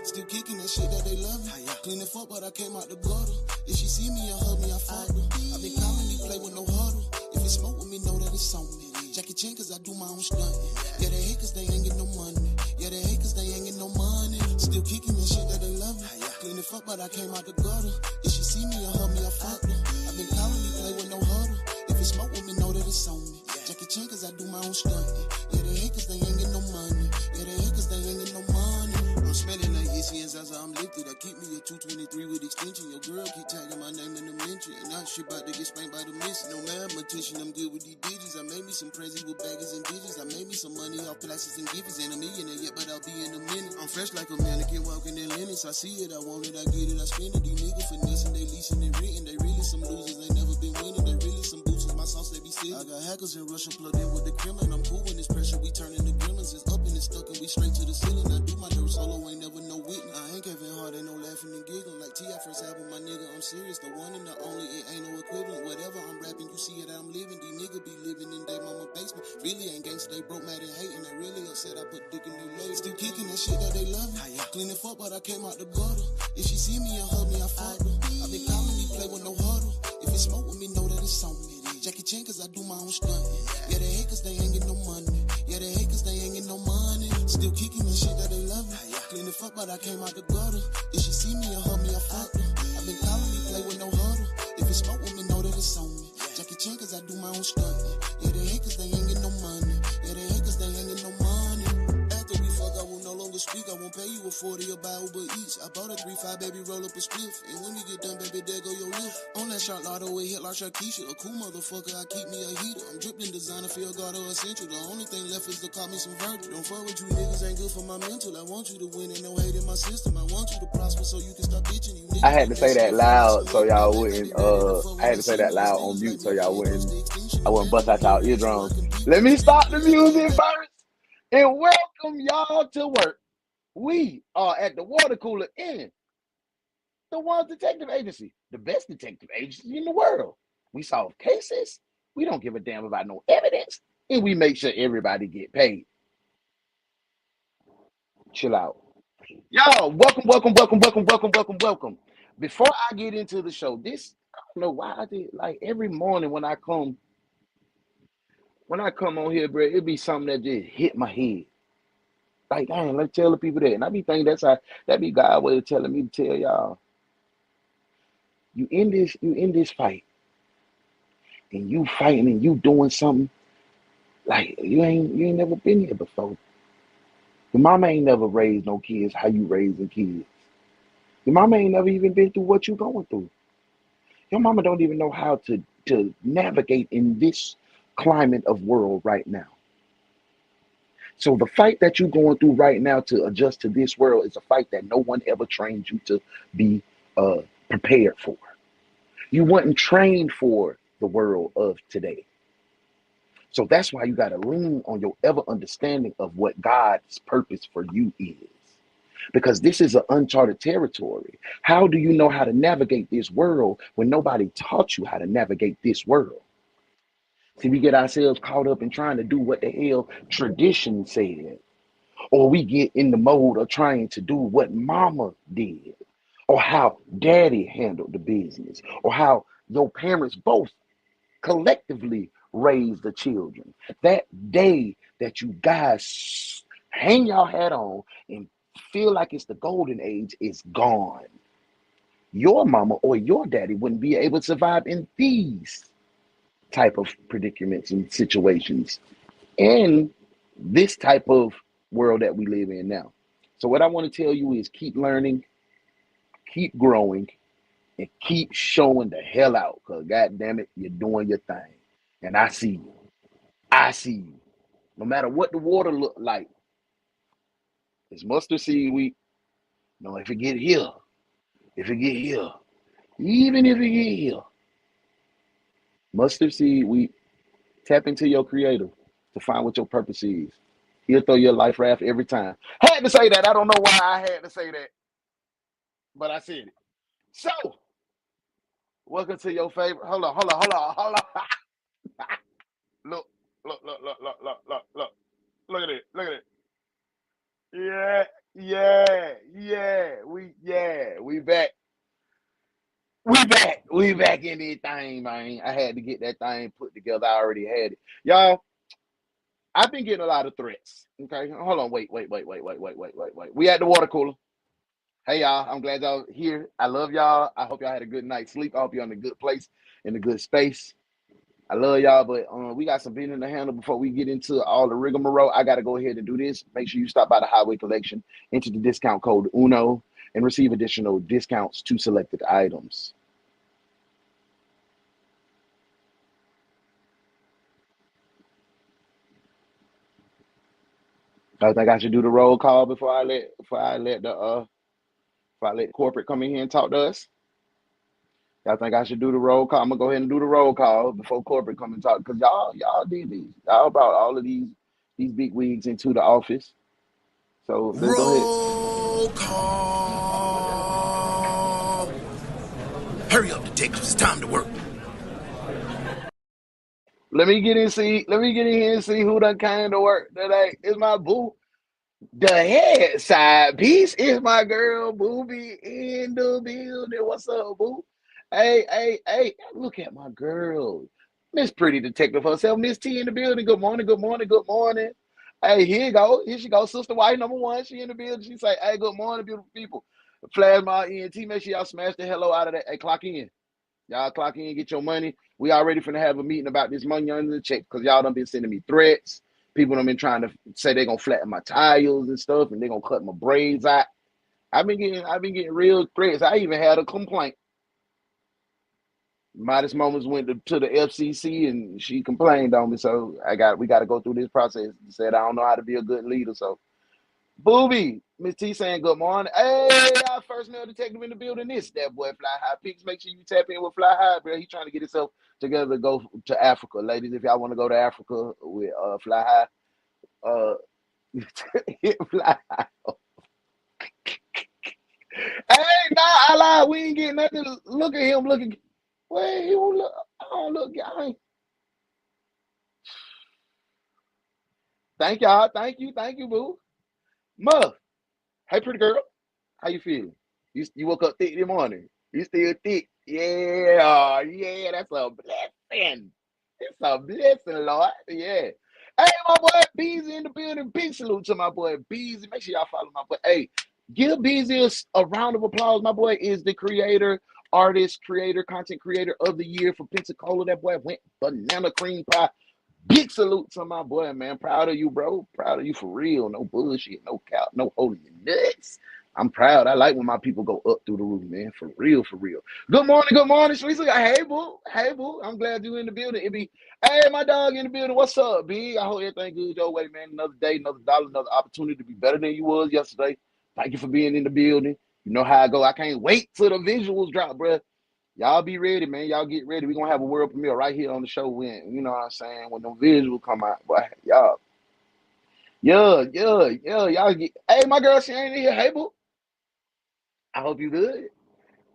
Still kicking that shit that they love me. Clean the fuck, but I came out the gutter. If she see me and hug me, I fuck her. I been calling me play with no huddle. If it smoke with me, know that it's on me. Jackie Chan, cause I do my own stunt. Yeah, they hate cause they ain't get no money. Yeah, they hate cause they ain't get no money. Still kicking that shit that they love me. Clean the fuck, but I came out the gutter. If she see me and hug me, I fuck her. I been calling me play with no huddle. If it smoke with me, know that it's on me. Jackie Chan, cause I do my own stunt. Yeah, they hate cause they ain't get no money. Yeah, they hate cause they ain't get no money. I'm smelling like ECNs as I'm lifted. I keep me a 223 with extension. Your girl keep tagging my name in the mention. And now she about to get spanked by the miss. No mathematician, I'm good with these digits. I made me some prezzies with baggers and digits. I made me some money off plastics and gifts. Ain't a millionaire yet, but I'll be in a minute. I'm fresh like a mannequin walking in Linux. I see it, I want it, I get it, I spend it. These niggas finessing, they leasing, they written. They really some losers, they never been winning. They really some boosters, my sauce, they be sick. I got hackers in Russia plugged in with the Kremlin. I'm cool when this pressure, we turning the gremlins. It's up and it's stuck and we straight to the ceiling. I do my dirt solo, ain't never no witness. I ain't Kevin Hart, ain't no laughing and giggling. Like T.I. first album, my nigga, I'm serious. The one and the only, it ain't no equivalent. Whatever I'm rapping, you see it, I'm living. These niggas be living in their mama basement. Really ain't gangsta, they broke, mad and hating. They really upset, I put dick in their legs. Still kicking that shit that they love me. Clean the fuck, but I came out the gutter. If she see me and hug me, I fuck her. I been calling me play with no huddle. If it smoke with me, know that it's on me. Jackie Chan, cause I do my own stunt. Yeah, they hate cause they ain't get no money. Yeah, they hate cause they ain't get no money. Still kicking the shit that they love me. Clean the fuck, but I came out the gutter. If she see me and hug me, I fuck her. I been calling me play with no huddle. If it smoke with me, know that it's on me. Jackie Chan, cause I do my own stunt. Yeah, they hate cause they ain't get no money. Yeah, they hate cause they ain't get no money. After we fuck, I will no longer speak. I won't pay you a 40 or buy Uber Eats. I bought a 3-5, baby, roll up a spliff. And when we get done, baby, there go your lift. On that shot lotto, it hit like Shakisha. A cool motherfucker, I keep me a heater. I'm dripping designer, feel God or essential. The only thing left is to call me some virtue. Don't fuck with you niggas, ain't good for my mental. I want you to win and no hate in my system. I want you to prosper so you can stop bitching. You niggas I had to say that loud so y'all wouldn't, I had to say that loud on mute so y'all wouldn't, I wouldn't bust out y'all eardrums. Let me stop the music first and welcome y'all to work. We are at the water cooler in the One Detective Agency, the best detective agency in the world. We solve cases, we don't give a damn about no evidence, and we make sure everybody get paid. Chill out. Y'all, welcome. Before I get into the show, I don't know why I did, like every morning when I come on here, bro, it be something that just hit my head. Like, dang, let's tell the people that. And I be thinking that be God's way of telling me to tell y'all, you in this fight, and you fighting and you doing something like you ain't never been here before. Your mama ain't never raised no kids how you raising kids. Your mama ain't never even been through what you going through. Your mama don't even know how to navigate in this climate of world right now. So the fight that you're going through right now to adjust to this world is a fight that no one ever trained you to be prepared for. You weren't trained for the world of today. So that's why you got to lean on your ever understanding of what God's purpose for you is. Because this is an uncharted territory. How do you know how to navigate this world when nobody taught you how to navigate this world? See, we get ourselves caught up in trying to do what the hell tradition said. Or we get in the mode of trying to do what mama did. Or how daddy handled the business. Or how your parents both collectively raised the children. That day that you guys hang your hat on and feel like it's the golden age is gone. Your mama or your daddy wouldn't be able to survive in these type of predicaments and situations in this type of world that we live in now. So what I want to tell you is keep learning, keep growing, and keep showing the hell out, because God damn it, you're doing your thing. And I see you. I see you. No matter what the water look like, it's mustard seed week. No, if it get here, even if it get here, mustard seed week, tap into your creator to find what your purpose is. He'll throw your life raft every time. Had to say that. I don't know why I had to say that, but I said it. So, welcome to your favorite. Hold on. Look. Look at it. We back. We back in this thing, man. I had to get that thing put together. I already had it. Y'all, I've been getting a lot of threats. Okay. Hold on. Wait. We at the water cooler. Hey y'all, I'm glad y'all here. I love y'all. I hope y'all had a good night's sleep. I hope you're in a good place, in a good space. I love y'all, but we got some business to handle before we get into all the rigmarole. I got to go ahead and do this. Make sure you stop by the Highway Collection, enter the discount code UNO, and receive additional discounts to selected items. I think I should do the roll call before I let corporate come in here and talk to us. I think I should do the roll call. I'm gonna go ahead and do the roll call before corporate come and talk because y'all did these. Y'all brought all of these big wigs into the office. So let's go ahead. Roll call. Hurry up, detectives. It's time to work. Let me get in here and see who done came to work today. It's my boo. The head side piece is my girl Booby in the building. What's up, boo? Hey, look at my girl. Miss Pretty Detective herself, Miss T in the building. Good morning, good morning, good morning. Hey, here you go. Here she goes. Sister White number one. She in the building. She say, hey, good morning, beautiful people. Flash my ENT. Make sure y'all smash the hello out of that. Hey, clock in. Y'all clock in, get your money. We already finna have a meeting about this money under the check because y'all done been sending me threats. People done been trying to say they're gonna flatten my tires and stuff and they're gonna cut my braids out. I've been getting real threats. I even had a complaint. Modest Moments went to the FCC and she complained on me. So we gotta go through this process. She said I don't know how to be a good leader. So Booby, Miss T saying good morning. Hey, our first male detective in the building. This that boy Fly High Peaks. Make sure you tap in with Fly High, bro. He's trying to get himself together to go to Africa. Ladies, if y'all want to go to Africa with Fly High, hit Fly High. Hey, nah, I lied. We ain't getting nothing. Look at him looking. Well, he won't look. I don't look. I ain't. Thank y'all. Thank you, boo. Muff. Hey, pretty girl. How you feeling? You woke up thick this morning. You still thick? Yeah, that's a blessing. It's a blessing, Lord. Yeah. Hey, my boy Beezy in the building. Big salute to my boy Beezy. Make sure y'all follow my boy. Hey, give Beezy a round of applause. My boy is the content creator of the year for Pensacola. That boy went banana cream pie. Big salute to my boy, man. Proud of you, bro. Proud of you for real. No bullshit, no cap, no holding your nuts. I'm proud. I like when my people go up through the roof, man. For real, for real. Good morning, Sharice. Hey, boo. Hey, boo. I'm glad you in the building. Hey, my dog in the building. What's up, B? I hope everything good your way, man. Another day, another dollar, another opportunity to be better than you was yesterday. Thank you for being in the building. You know how I go. I can't wait till the visuals drop, bro. Y'all be ready, man. Y'all get ready. We're gonna have a world premiere right here on the show when, you know what I'm saying, when the visuals come out. Boy, y'all. Yeah. Y'all get hey, my girl, she ain't in here. Hey, boo. I hope you good.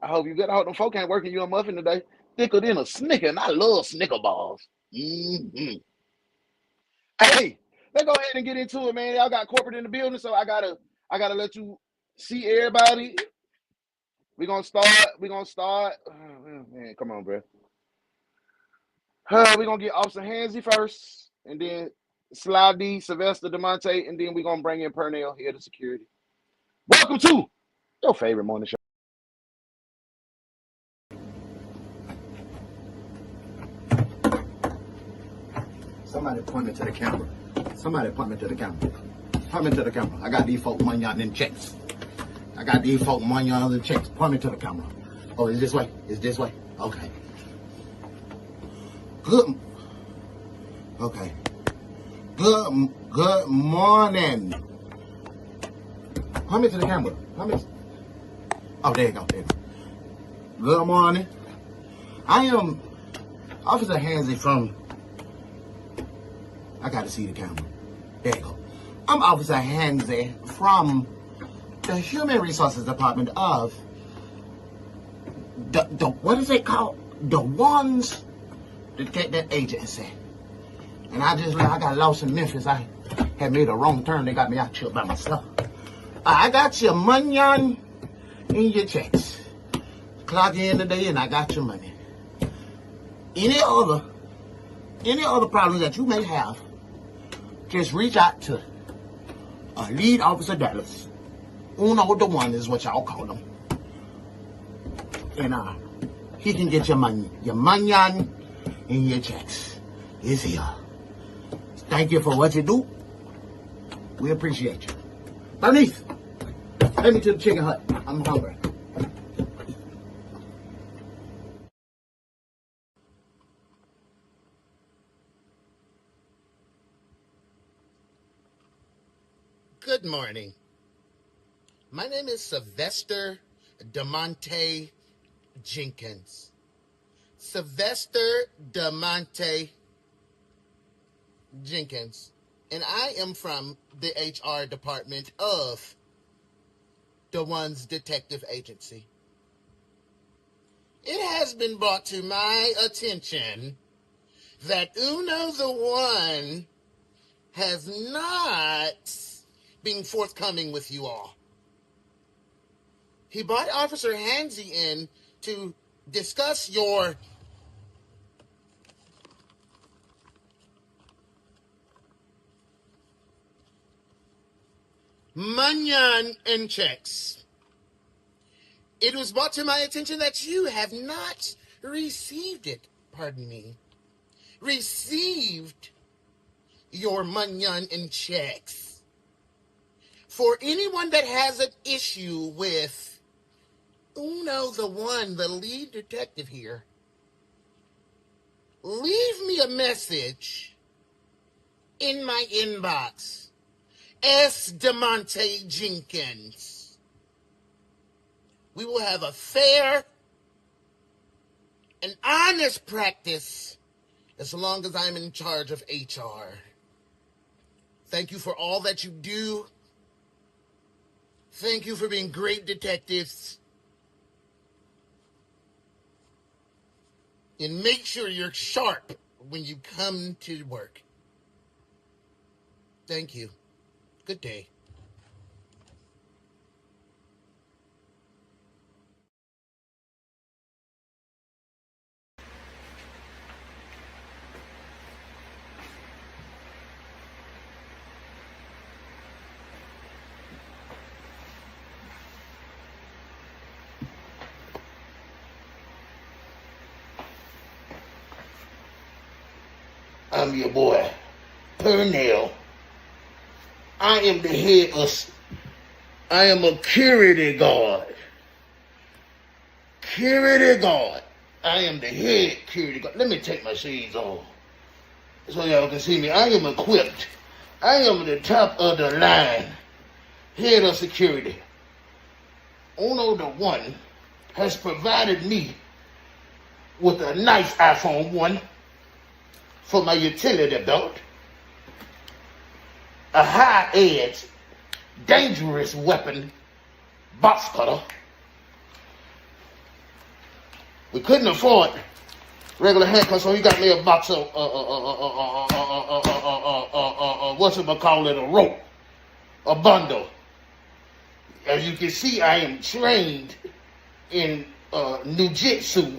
I hope you good. I hope them folk ain't working you a muffin today. Thicker than a Snicker, and I love Snicker bars. Hey, let's go ahead and get into it, man. Y'all got corporate in the building, so I gotta let you see everybody. We're gonna start. Oh, man, come on, bro. We're gonna get Officer Hansy first, and then Sly D, Sylvester DeMonte, and then we're gonna bring in Pernell here to security. Welcome to your favorite morning show. Somebody point me to the camera. Somebody point me to the camera. Point me to the camera. I got these folk money out in them checks. I got these folk money out in the checks. Point me to the camera. Oh, it's this way. It's this way. Okay. Good. Okay. Good morning. Point me to the camera. Point me. Oh, there you go. There you go. Good morning. I am Officer Hansy from. I got to see the camera. There you go. I'm Officer Hansy from the Human Resources Department of the what is it called? DaOnes Detective Agency. And I got lost in Memphis. I had made a wrong turn. They got me out here by myself. I got your money on in your checks. Clock in today and I got your money. Any other problems that you may have, just reach out to Lead Officer Dallas. Uno the one is what y'all call him. And he can get your money on in your checks. It's here. Thank you for what you do. We appreciate you. Bernice, take me to the chicken hut. I'm hungry. Good morning. My name is Sylvester DeMonte Jenkins. Sylvester DeMonte Jenkins. And I am from the HR department of DaOnes Detective Agency. It has been brought to my attention that Uno the One has not been forthcoming with you all. He brought Officer Hansy in to discuss your money and checks. It was brought to my attention that you have not received it. Received your money and checks. For anyone that has an issue with Uno the One, the lead detective here, leave me a message in my inbox. S. DeMonte Jenkins. We will have a fair and honest practice as long as I'm in charge of HR. Thank you for all that you do. Thank you for being great detectives. And make sure you're sharp when you come to work. Thank you. Good day. I'm your boy, Purnell. I am the head of, I am a security guard. Security guard. I am the head security guard. Let me take my shades off so y'all can see me. I am equipped. I am the top of the line. Head of security. Uno the One has provided me with a nice iPhone 1 for my utility belt, a high-edge, dangerous weapon, box cutter. We couldn't afford regular handcuffs, so he got me a box of, whatchamacallit, a rope, a bundle. As you can see, I am trained in Jiu-Jitsu,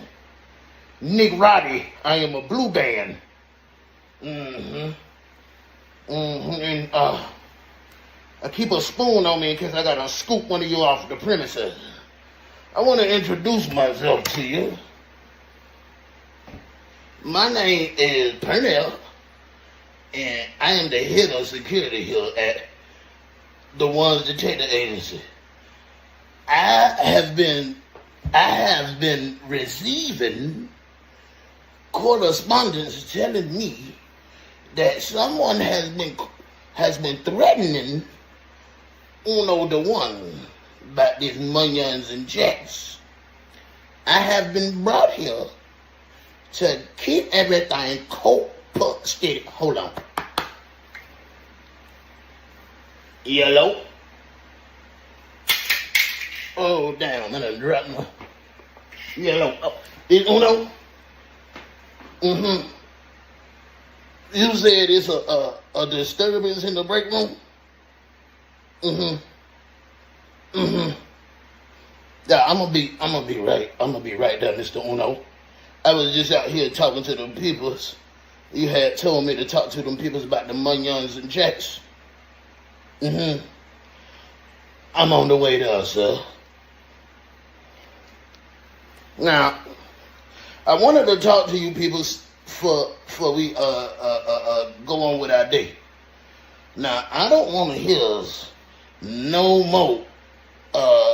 Nigrati. I am a blue band. And I keep a spoon on me in case I gotta scoop one of you off the premises. I want to introduce myself to you. My name is Purnell, and I am the head of security here at DaOnes Detective Agency. I have been receiving correspondence telling me that someone has been threatening Uno the One about these millions and checks. I have been brought here to keep everything cold steady. Hold on. Yellow. Oh, damn, I done dropped my yellow. Oh, is Uno? You said it's a disturbance in the break room? Mm-hmm. Yeah, I'm gonna be right there, Mr. Uno. I was just out here talking to them peoples. You had told me to talk to them peoples about the munions and jacks. Mm-hmm. I'm on the way there, sir. Now, I wanted to talk to you peoples for we go on with our day. Now, I don't want to hear no more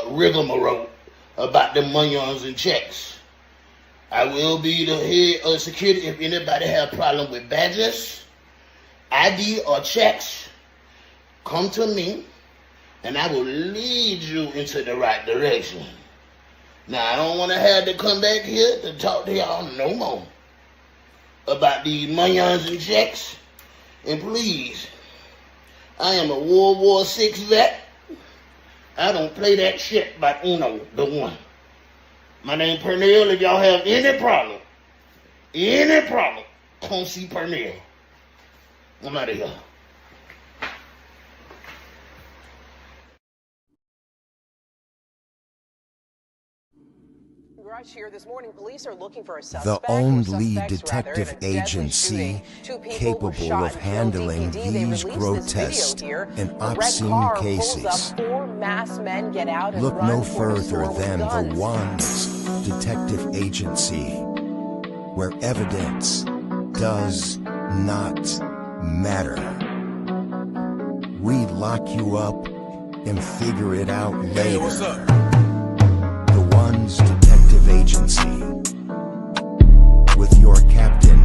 rigmarole about the munions and checks. I will be the head of security if anybody have a problem with badges, ID, or checks. Come to me, and I will lead you into the right direction. Now, I don't want to have to come back here to talk to y'all no more about these munions and checks. And please, I am a World War VI vet. I don't play that shit by Uno, the one. My name Pernell. If y'all have any problem, come see Pernell. I'm out of here. Here this morning, police are looking for a The suspect. only detective agency capable of handling these grotesque and obscene cases. Look no further than the Ones Detective Agency, where evidence does not matter. We lock you up and figure it out later. Hey, what's up? The Ones Detective Agency, with your captain,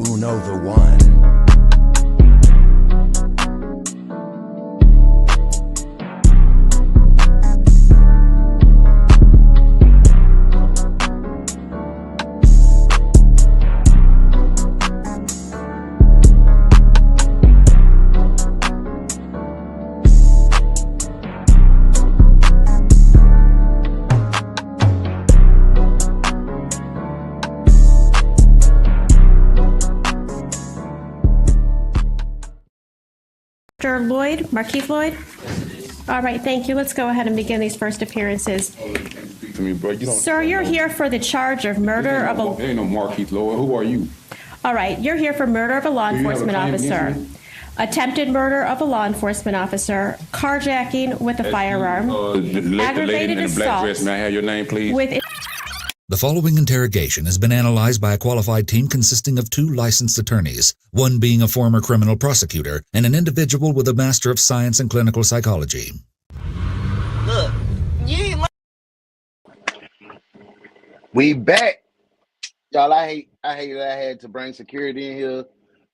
Uno the One. Lloyd, Markeith Lloyd? All right, thank you. Let's go ahead and begin these first appearances. To me, bro. Sir, you're here for the charge of murder of a... There ain't no Markeith Lloyd. Who are you? All right, you're here for murder of a law enforcement officer, attempted murder of a law enforcement officer, carjacking with a firearm, aggravated assault. May I have your name, please? With... The following interrogation has been analyzed by a qualified team consisting of 2 licensed attorneys, one being a former criminal prosecutor and an individual with a Master of Science in Clinical Psychology. Look, you ain't like... We back. Y'all, I hate that I had to bring security in here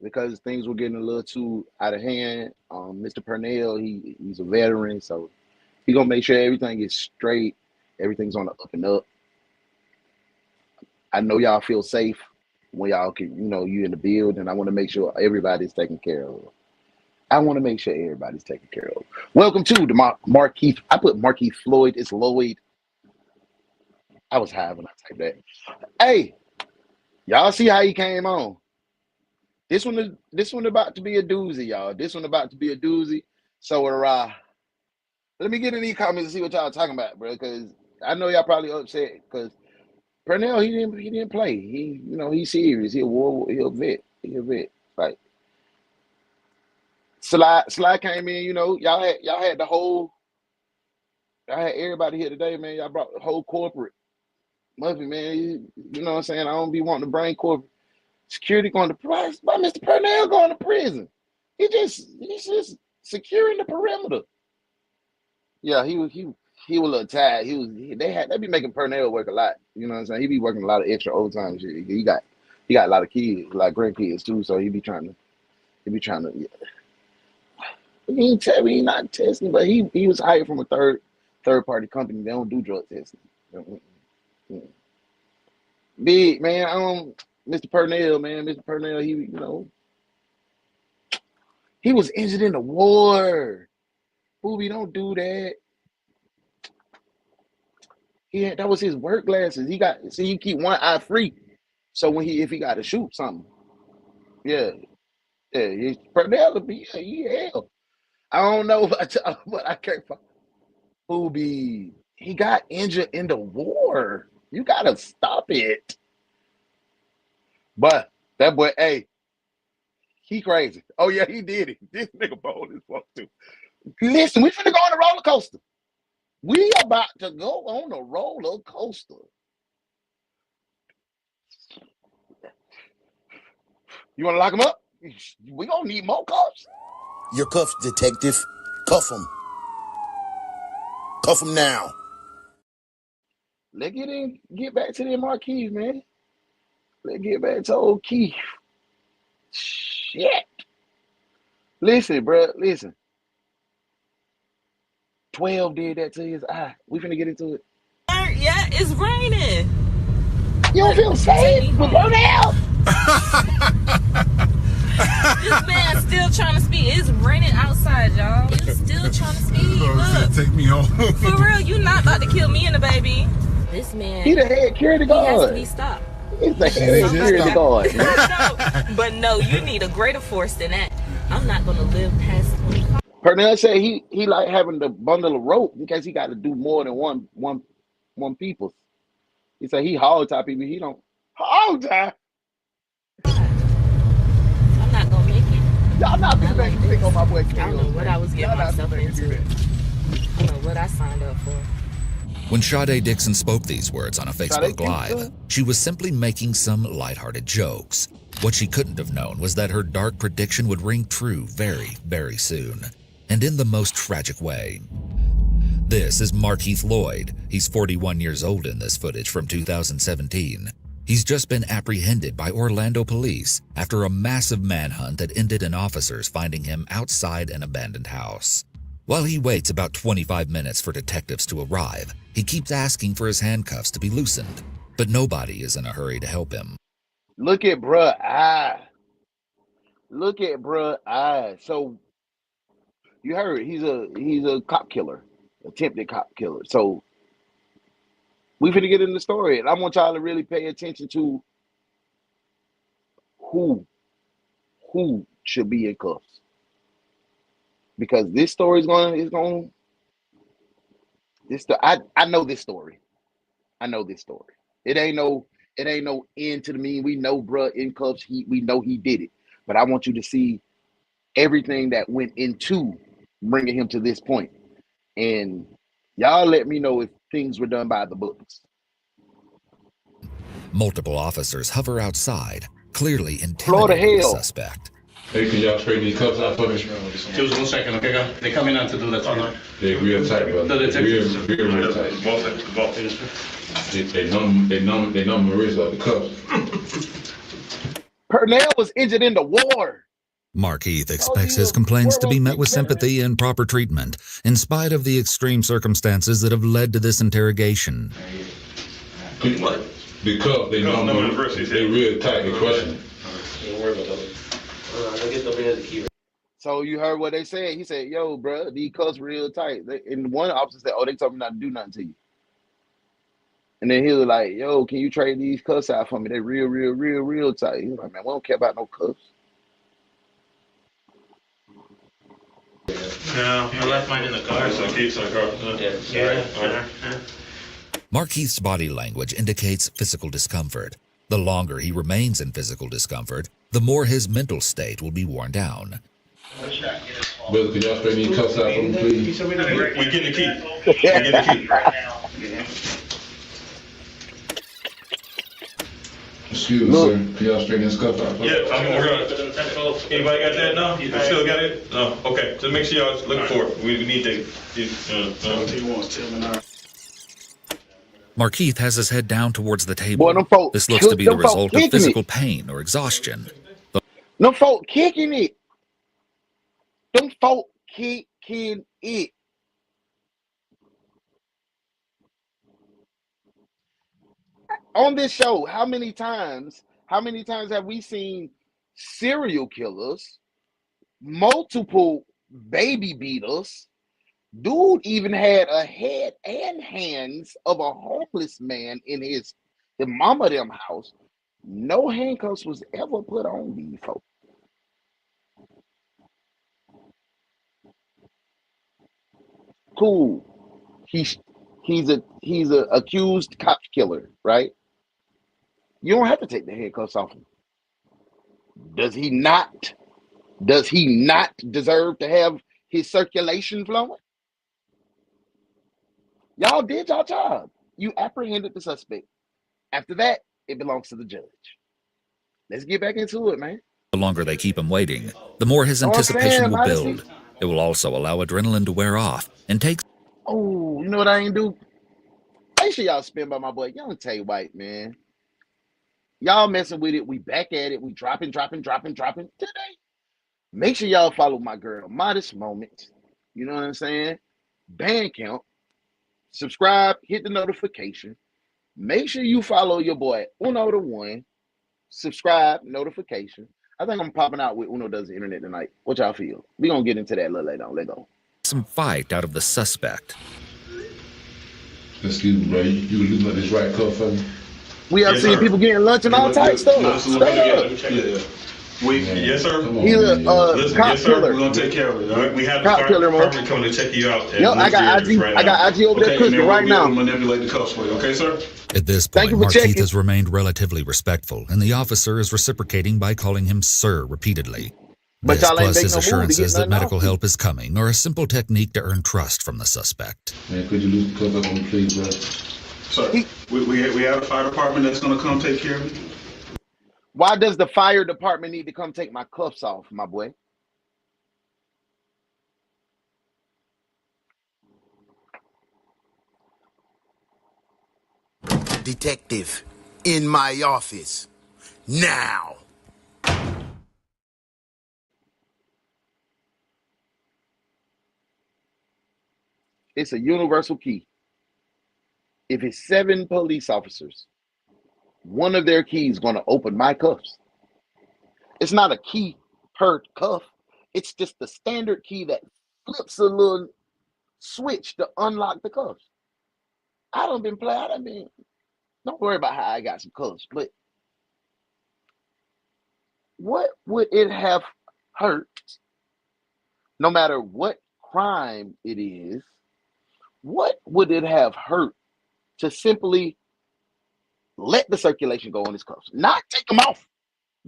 because things were getting a little too out of hand. Mr. Pernell, he's a veteran, so he gonna make sure everything is straight, everything's on the up and up. I know y'all feel safe when y'all can, you in the building. I want to make sure everybody's taken care of. Welcome to the Markeith. I put Markeith Floyd. It's Lloyd. I was high when I typed that. Hey, y'all see how he came on? This one about to be a doozy, y'all. So let me get in these comments and see what y'all talking about, bro. Because I know y'all probably upset because Pernell, he didn't play. He's serious. He a vet. Like Sly came in. Y'all had everybody here today, man. Y'all brought the whole corporate. Muffy, man. You know what I'm saying? I don't be wanting to bring corporate security going to prison. Why Mr. Pernell going to prison? He's just securing the perimeter. Yeah, he was a little tired. They be making Pernell work a lot. You know what I'm saying? He be working a lot of extra overtime shit. He got a lot of kids, a lot of grandkids too. So he be trying to. Yeah. He not testing, but he was hired from a third party company. They don't do drug testing. Big man, Mr. Pernell, he was injured in the war. Booby, don't do that. That was his work glasses. He keep one eye free. So if he got to shoot something, Pernell will be hell. I don't know about y'all, but I can't. he got injured in the war. You gotta stop it. But that boy, hey, he crazy. Oh yeah, he did it. This nigga bold as fuck too. Listen, we finna go on a roller coaster. We about to go on a roller coaster. You wanna lock him up? We gonna need more cuffs. Your cuffs, detective. Cuff him. Cuff him now. Let's get back to the Markeith, man. Let's get back to old Keith. Shit. Listen, bro. Listen. 12 did that to his eye. We finna get into it. Yeah, it's raining. You don't feel safe with Burnell? This man's still trying to speed. It's raining outside, y'all. He's still trying to speed. Look. Take me home. For real, you not about to kill me and the baby. This man. He the head security guard. He has to be stopped. He's the head security guard. But no, you need a greater force than that. I'm not gonna live past 25. Purnell said he like having the bundle of rope in case he got to do more than one people. He said he hog tie people. He don't hog tie. I'm not gonna make it. Y'all not gonna make me think on my boy. I don't know what I was getting myself into. I don't know what I signed up for. When Sade Dixon spoke these words on a Facebook Live, she was simply making some lighthearted jokes. What she couldn't have known was that her dark prediction would ring true very, very soon, and in the most tragic way. This is Markeith Lloyd. He's 41 years old in this footage from 2017. He's just been apprehended by Orlando police after a massive manhunt that ended in officers finding him outside an abandoned house. While he waits about 25 minutes for detectives to arrive, he keeps asking for his handcuffs to be loosened, but nobody is in a hurry to help him. Look at bruh eye. Look at bruh eye. So you heard he's a cop killer, attempted cop killer. So we finna get in the story, and I want y'all to really pay attention to who should be in cuffs, because this story is going. I know this story. I know this story. It ain't no end to the mean. We know bruh in cuffs. We know he did it, but I want you to see everything that went into bringing him to this point, and y'all let me know if things were done by the books. Multiple officers hover outside, clearly intimidating the suspect. Hey, can y'all straighten these cuffs out for me? Just 1 second, okay, guys? They're coming out to do that. They're real tight, bro. No, they're real tight. They numb my wrist off the cuffs. Purnell was injured in the war. Markeith expects his complaints to be met with sympathy and proper treatment, in spite of the extreme circumstances that have led to this interrogation. What? The cuffs, they numb my wrist. They real tight, they're crushing. Don't worry about that. I'll get over here the key. So you heard what they said. He said, yo, bro, these cuffs real tight. And one officer said, oh, they told me not to do nothing to you. And then he was like, yo, can you trade these cuffs out for me? They real tight. He was like, man, we don't care about no cuffs. No, I left mine in the car. So keep in the car. Markeith's body language indicates physical discomfort. The longer he remains in physical discomfort, the more his mental state will be worn down. Brother, can y'all straighten these cuffs out for me, please? We getting the key. We getting the key right now. Excuse me, sir. Can y'all straighten this cuff out for me? Yeah, I'm gonna. Anybody got that now? You still got it? No. Okay. Just make sure y'all looking for it. We need to. Markeith has his head down towards the table. Boy, this looks to be the result of physical pain or exhaustion. No folk kicking it. Them folk kicking it. On this show, how many times have we seen serial killers, multiple baby beaters? Dude even had a head and hands of a homeless man in the mama them house. No handcuffs was ever put on these folks. Cool. he's a accused cop killer, right? You don't have to take the handcuffs off him. Does he not deserve to have his circulation flowing? Y'all did y'all job. You apprehended the suspect. After that, it belongs to the judge. Let's get back into it, man. The longer they keep him waiting, the more his anticipation will build. It will also allow adrenaline to wear off and take... Oh, you know what I ain't do? Make sure y'all spin by my boy Young Tay White, man. Y'all messing with it. We back at it. We dropping today. Make sure y'all follow my girl, Modest Moments. You know what I'm saying? Bandcamp. Subscribe. Hit the notification. Make sure you follow your boy Uno the One. Subscribe. Notification. I think I'm popping out with Uno Does the Internet tonight. What y'all feel? We gonna get into that a little later on. Let's go. Some fight out of the suspect. Excuse me, bro. You looking at this right cuff for me? We have seen people getting lunch and all types of stuff. Straight up. Yes, sir. He's a cop killer. We're gonna take care of it. All right? We have the fire department coming to check you out. Yep, I got IG. I got IG over there cooking right now. Manipulate the cuffs for you, okay, sir? At this point, Markeith has remained relatively respectful, and the officer is reciprocating by calling him sir repeatedly. But this, plus his assurances that medical help is coming, are a simple technique to earn trust from the suspect. Man, could you lose the cuff up on me, please, bro? Sir, we have a fire department that's gonna come take care of it. Why does the fire department need to come take my cuffs off, my boy? Detective, in my office. Now. It's a universal key. If it's 7 police officers, one of their keys is going to open my cuffs. It's not a key per cuff. It's just the standard key that flips a little switch to unlock the cuffs. Don't worry about how I got some cuffs, but what would it have hurt, no matter what crime it is, what would it have hurt to simply let the circulation go on his cuffs? Not take them off,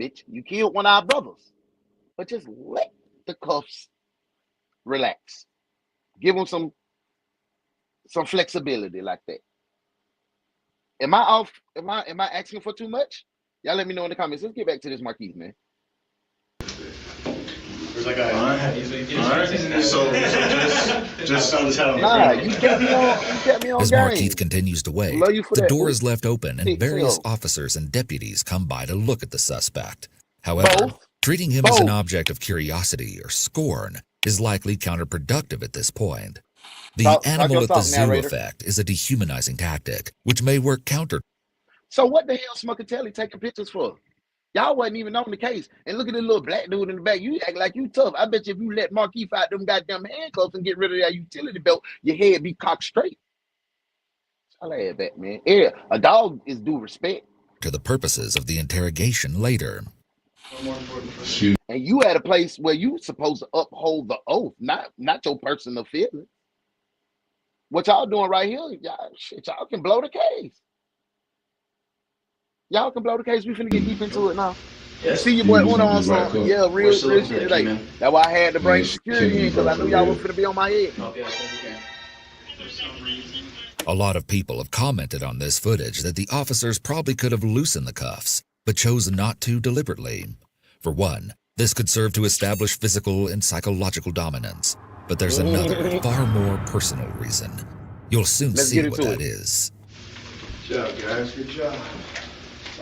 bitch. You killed one of our brothers. But just let the cuffs relax. Give them some flexibility like that. Am I off? Am I asking for too much? Y'all let me know in the comments. Let's get back to this Markeith, man. Where's that guy? All right. So just nah, you kept me on As game. Markeith continues to wait, the door is left open and various officers and deputies come by to look at the suspect. However, treating him as an object of curiosity or scorn is likely counterproductive at this point. The animal at the zoo effect is a dehumanizing tactic, which may work counter. So what the hell Smuckatelli taking pictures for? Y'all wasn't even on the case. And look at the little black dude in the back. You act like you tough. I bet you if you let Markeith out them goddamn handcuffs and get rid of that utility belt, your head be cocked straight. I'll add that, man. Yeah, a dog is due respect. To the purposes of the interrogation later. And you at a place where you supposed to uphold the oath, not your personal feelings. What y'all doing right here, y'all can blow the case. Y'all can blow the case. We finna get deep into it now. Yes. See your boy Uno on some, real shit. Like, that's why I had to bring security in, because I knew y'all was finna be on my head. A lot of people have commented on this footage that the officers probably could have loosened the cuffs, but chose not to deliberately. For one, this could serve to establish physical and psychological dominance. But there's another, far more personal reason. You'll soon see what that is. Good job, guys. Good job.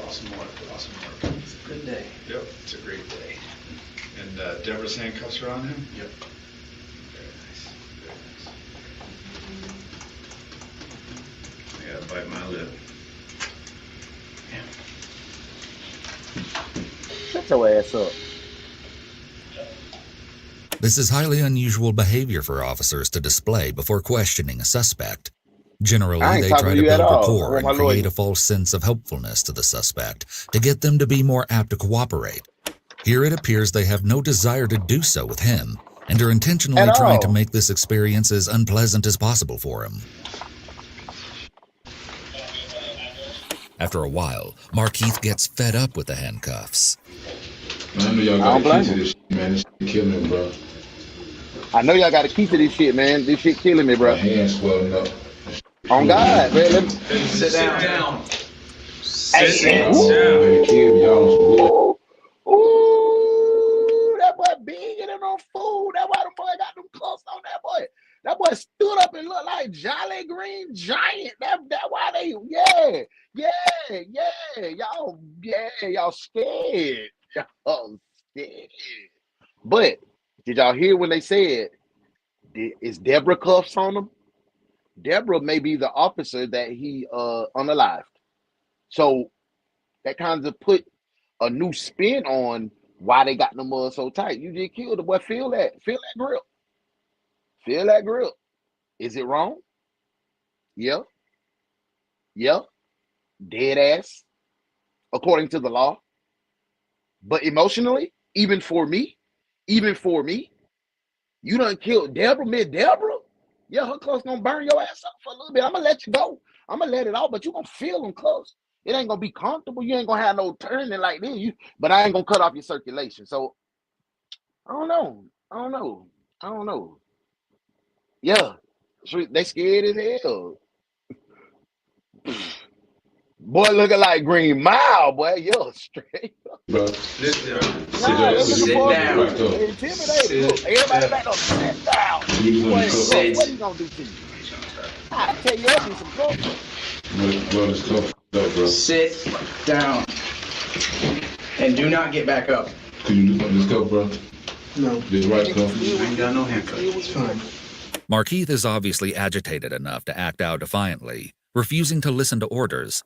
Awesome work. Awesome work. It's a good day. Yep, it's a great day. And Deborah's handcuffs are on him? Yep. Very nice. Very nice. I gotta bite my lip. Yeah. Shut your ass up. This is highly unusual behavior for officers to display before questioning a suspect. Generally, they try to build rapport and create a false sense of helpfulness to the suspect to get them to be more apt to cooperate. Here it appears they have no desire to do so with him and are intentionally trying to make this experience as unpleasant as possible for him. After a while, Markeith gets fed up with the handcuffs. Man, I know y'all got a key to this shit, man. This shit killing me, bro. I know y'all got a key to this shit, man. This shit killing me, bro. My hands swelling up. On God, man. Let me... Sit down. Sit down. Ooh, that boy big and no fool. That's why the boy got them cuffs on that boy. That boy stood up and looked like Jolly Green Giant. That why they, y'all scared. Y'all scared. But did y'all hear when they said, is Deborah cuffs on him? Deborah may be the officer that he unalived. So that kind of put a new spin on why they got the mud so tight. You just killed the boy. Feel that grip. Feel that grip. Is it wrong? Yeah. Dead ass, according to the law. But emotionally, even for me, you done killed Deborah, Miss Deborah. Yeah, her cuffs gonna burn your ass up for a little bit. I'm gonna let you go. I'm gonna let it out, but you gonna feel them cuffs. It ain't gonna be comfortable. You ain't gonna have no turning like this. But I ain't gonna cut off your circulation. So I don't know. Yeah, they scared as hell. Boy, looking like Green Mile, boy. You're straight. Bro, sit down. Intimidated. Look, everybody back up. Sit down. What you gonna do to you? I tell you, I'll do some bro. Sit down. And do not get back up. Can you do something this cuff, bro? No. This right cuff? I ain't got no handcuffs. It's fine. Markeith is obviously agitated enough to act out defiantly, refusing to listen to orders.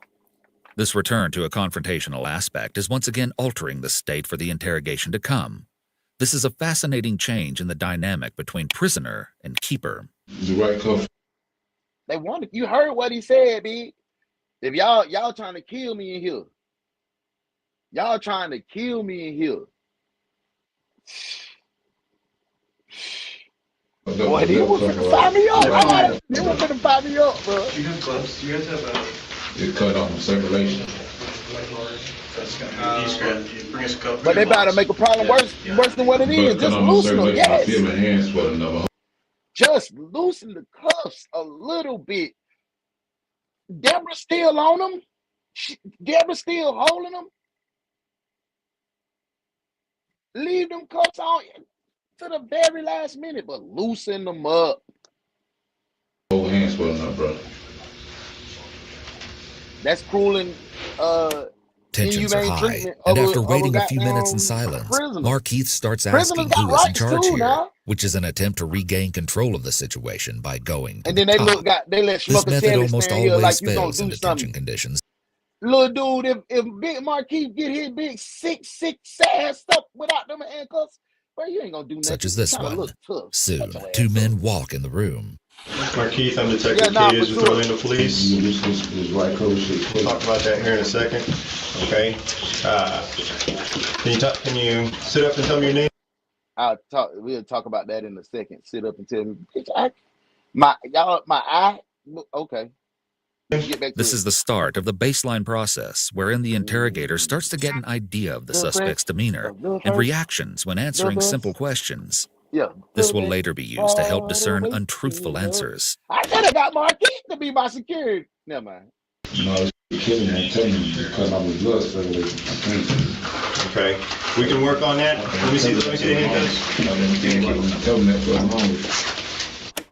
This return to a confrontational aspect is once again altering the state for the interrogation to come. This is a fascinating change in the dynamic between prisoner and keeper. The right cuff. They wanted, you heard what he said, B. If y'all trying to kill me in here. Y'all trying to kill me in here. Boy, they were finna fire me up. They were finna fire me up, bro. You have gloves? You guys have It cut off the circulation. bring us a cup. But they about to make a problem worse than what it is. Just loosen them, yes. I feel my hands swelling up. Just loosen the cuffs a little bit. Deborah still on them. Deborah still holding them. Leave them cuffs on to the very last minute, but loosen them up. Whole hands swelling up, bro. That's cruel and Tensions are high, and after waiting a few minutes in silence, Markeith starts asking who is in charge here, which is an attempt to regain control of the situation by going to and then the they top. they let This Schmucker method Sanders almost stand here always like you gonna fails in do detention something. conditions. Little dude, if Big Markeith get his big six ass up without them handcuffs, bro, you ain't gonna do nothing. Such as this one. Look tough. Soon, two men walk in the room. Markeith, I'm Detective Kids with Orlando Police. We'll talk about that here in a second. Okay. Can you sit up and tell me your name? We'll talk about that in a second. Sit up and tell me. My eye. Okay. This is the start of the baseline process, wherein the interrogator starts to get an idea of the suspect's demeanor and reactions when answering simple questions. Yeah. This will later be used to help discern untruthful answers. I could have got Markeith to be my security. Never mind. No, it's killing me. I'm telling you, because I was blood circulation. Okay. We can work on that. Let me see the handcuffs.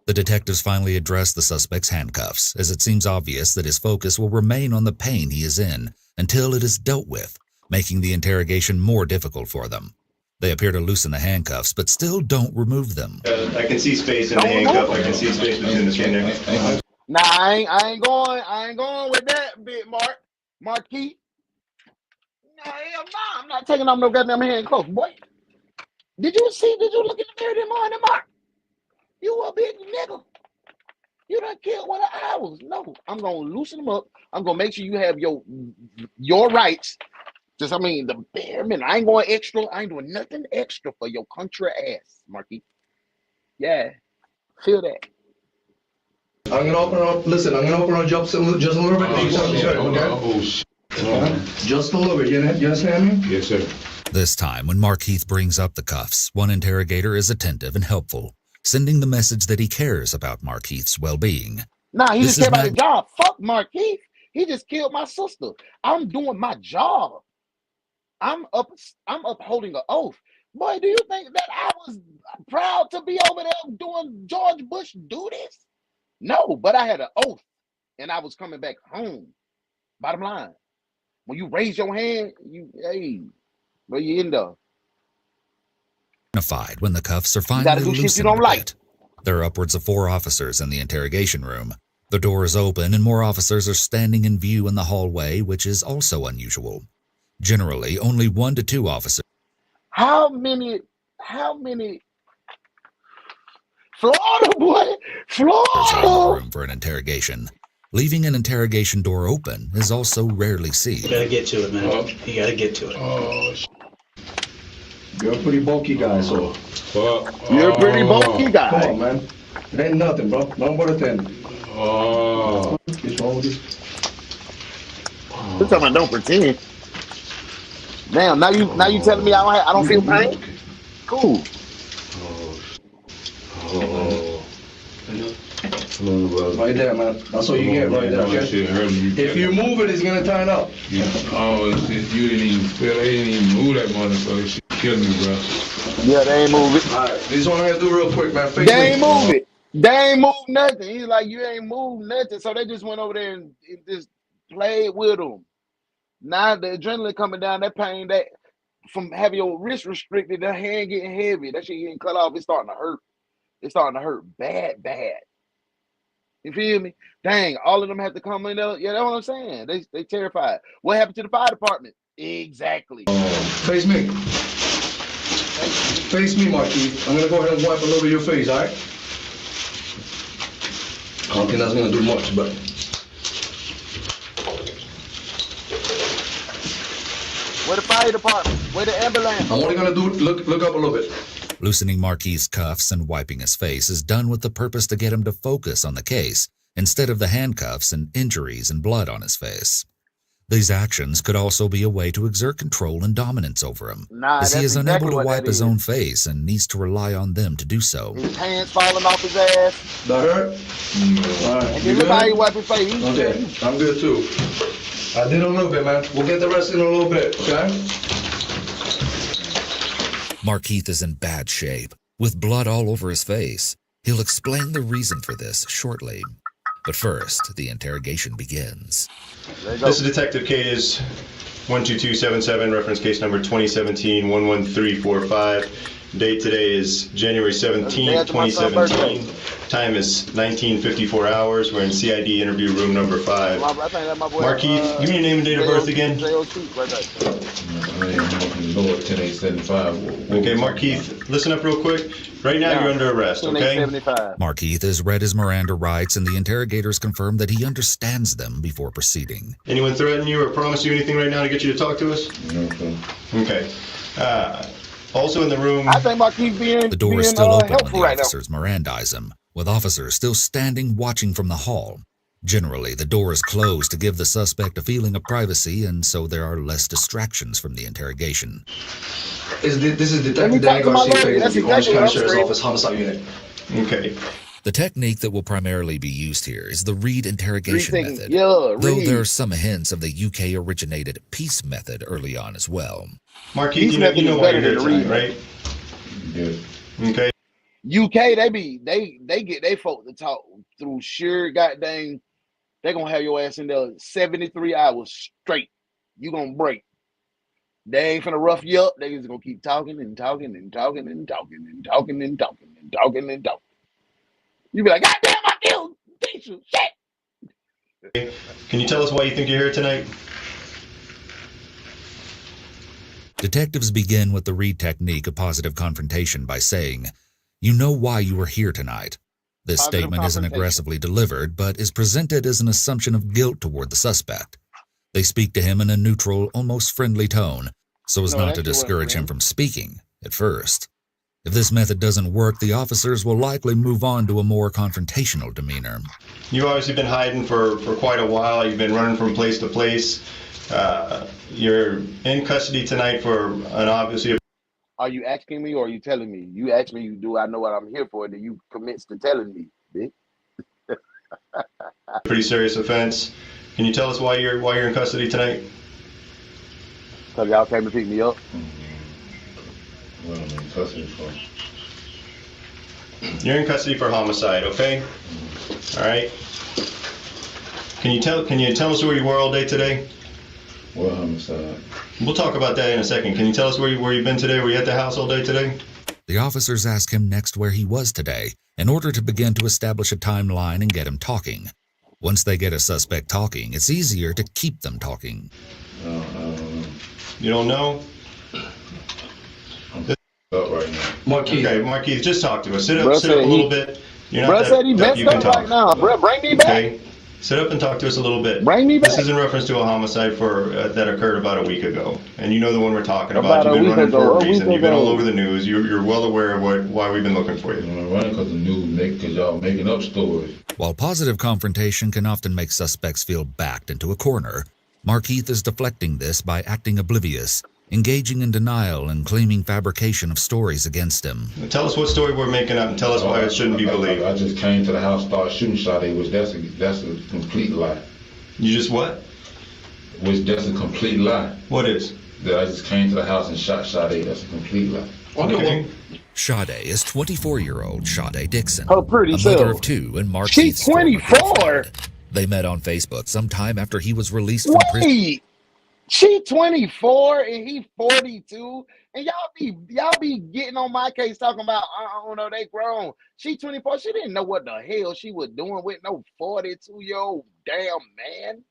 The detectives finally address the suspect's handcuffs, as it seems obvious that his focus will remain on the pain he is in until it is dealt with, making the interrogation more difficult for them. They appear to loosen the handcuffs, but still don't remove them. I can see space in the handcuff. I can see space between the skin there. Nah, I ain't going with that, Big Markeith. Nah, hell nah, I'm not taking off no goddamn handcuffs, boy. Did you look in the mirror this morning, Mark? You a big nigga. You done killed one of ours. No, I'm gonna loosen them up. I'm gonna make sure you have your rights. Just, the bare minimum. I ain't going extra. I ain't doing nothing extra for your country ass, Markeith. Yeah, feel that. I'm gonna open up. Listen, I'm gonna open up just a little bit. Oh, shit. Just a little bit, you understand me? Yes, sir. This time, when Markeith brings up the cuffs, one interrogator is attentive and helpful, sending the message that he cares about Markeith's well-being. Nah, he just care about his job. Fuck Markeith. He just killed my sister. I'm doing my job. I'm upholding an oath. Boy, do you think that I was proud to be over there doing George Bush duties? No, but I had an oath, and I was coming back home. Bottom line, when you raise your hand, where you end up? Unified when the cuffs are finally loosened a bit. There are upwards of 4 officers in the interrogation room. The door is open, and more officers are standing in view in the hallway, which is also unusual. Generally, only 1 to 2 officers. How many? Florida, boy! Florida! Room for an interrogation. Leaving an interrogation door open is also rarely seen. You gotta get to it, man. You gotta get to it. Oh, you're a pretty bulky guy, so. You're a pretty bulky guy. Come on, man. It ain't nothing, bro. Nothing but a 10. Oh. What's wrong with this? This time I don't pretend. Damn, now you telling me I don't feel pain? Cool. Right there, man. That's all you get right there, okay? If you move it, it's gonna turn up. You didn't even feel it. They didn't even move that motherfucker. Shit killed me, bro. Yeah, they ain't move it. Alright, this one I'm gonna do real quick, man. They ain't move it. They ain't move nothing. He's like, you ain't moved nothing. So they just went over there and just played with him. Now the adrenaline coming down, that pain, that from having your wrist restricted, that hand getting heavy, that shit getting cut off, it's starting to hurt. It's starting to hurt bad. You feel me? Dang, all of them have to come in there. Yeah, that's what I'm saying. They terrified. What happened to the fire department? Exactly. Face me. Face me, Markeith. I'm gonna go ahead and wipe a little of your face, alright? I don't think that's gonna do much, but. Where the fire department? Where the ambulance? I'm only gonna do look up a little bit. Loosening Markeith's cuffs and wiping his face is done with the purpose to get him to focus on the case instead of the handcuffs and injuries and blood on his face. These actions could also be a way to exert control and dominance over him, as he is unable to wipe his own face and needs to rely on them to do so. His hands falling off his ass. That hurt? All right. And then look how he wipe his face. Okay, I'm good too. I did a little bit, man. We'll get the rest in a little bit, okay? Markeith is in bad shape, with blood all over his face. He'll explain the reason for this shortly. But first, the interrogation begins. This is Detective K's 12277, reference case number 2017-11345. Date today is January 17th, 2017. Time is 19:54 hours. We're in CID interview room number 5. Markeith, give me your name and date of birth again. Okay, Markeith, listen up real quick. Right now you're under arrest, okay? Markeith has read his Miranda rights, and the interrogators confirm that he understands them before proceeding. Anyone threaten you or promise you anything right now to get you to talk to us? No, sir. Okay. Also in the room... I think Markeith being the door is still open when the right officers Mirandize him, with officers still standing watching from the hall. Generally, the door is closed to give the suspect a feeling of privacy, and so there are less distractions from the interrogation. This is Detective Danny Garcia, the Orange County Sheriff's Office Homicide Unit. Okay. The technique that will primarily be used here is the Reed interrogation method, yeah, though Reed. there are some hints of the UK-originated Peace method early on as well. Markeith, you know why you're here tonight, right? Good. Okay. UK, they get they folk to talk through sheer goddamn. They gonna have your ass in there 73 hours straight. You gonna break. They ain't finna rough you up. They just gonna keep talking and talking and talking and talking and talking and talking and talking and talking. You be like, God damn, I killed Tisha. Shit. Can you tell us why you think you're here tonight? Detectives begin with the Reed technique of positive confrontation by saying, "You know why you are here tonight." This statement isn't aggressively delivered, but is presented as an assumption of guilt toward the suspect. They speak to him in a neutral, almost friendly tone, so as not to discourage him from speaking at first. If this method doesn't work, the officers will likely move on to a more confrontational demeanor. You've obviously been hiding for quite a while. You've been running from place to place. You're in custody tonight for an obviously. Are you asking me or are you telling me? You ask me, do I know what I'm here for? And then you commits to telling me, bitch. Pretty serious offense. Can you tell us why you're in custody tonight? Because y'all came to pick me up. Well, I'm in custody for. You're in custody for homicide, okay? All right. Can you tell us where you were all day today? What homicide? We'll talk about that in a second. Can you tell us where you've been today? Were you at the house all day today? The officers ask him next where he was today in order to begin to establish a timeline and get him talking. Once they get a suspect talking, it's easier to keep them talking. You don't know? I'm up right now. Markeith. Okay, Markeith, just talk to us. Sit up a little bit. You're Bro not said he messed up right now. Bro, bring me back. Okay. Sit up and talk to us a little bit. Bring me back. This is in reference to a homicide that occurred about a week ago. And you know the one we're talking about. You've been running for a reason. You've been all over the news. You're well aware of why we've been looking for you. I'm running because the news, because y'all making up stories. While positive confrontation can often make suspects feel backed into a corner, Markeith is deflecting this by acting oblivious, engaging in denial and claiming fabrication of stories against him. Tell us what story we're making up and tell us why it shouldn't be believed. I just came to the house, started shooting Sade, which that's a complete lie. You just what? Which that's a complete lie. What is? That I just came to the house and shot Sade. That's a complete lie. Okay. Sade is 24-year-old Sade Dixon, her pretty a self. mother of two, and Markeith's She's 24. They met on Facebook sometime after he was released from prison. Wait, she 24 and he 42, and y'all be getting on my case talking about I don't know, they grown. She 24. She didn't know what the hell she was doing with no 42-year-old damn man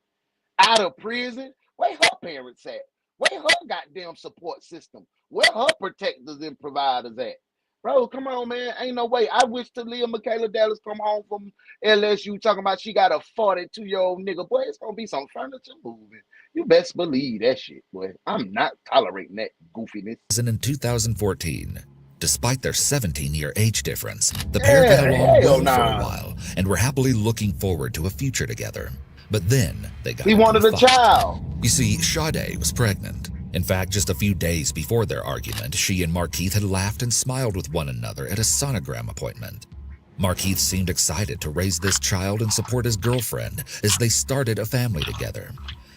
out of prison. Where her parents at? Where her goddamn support system? Where her protectors and providers at? Bro, come on, man. Ain't no way. I wish Talia Michaela Dallas come home from LSU talking about she got a 42-year-old nigga. Boy, it's going to be some furniture moving. You best believe that shit, boy. I'm not tolerating that goofiness. And in 2014, despite their 17-year age difference, the pair got along well for a while and were happily looking forward to a future together. But then they got He wanted a child. You see, Sade was pregnant. In fact, just a few days before their argument, she and Markeith had laughed and smiled with one another at a sonogram appointment. Markeith seemed excited to raise this child and support his girlfriend as they started a family together.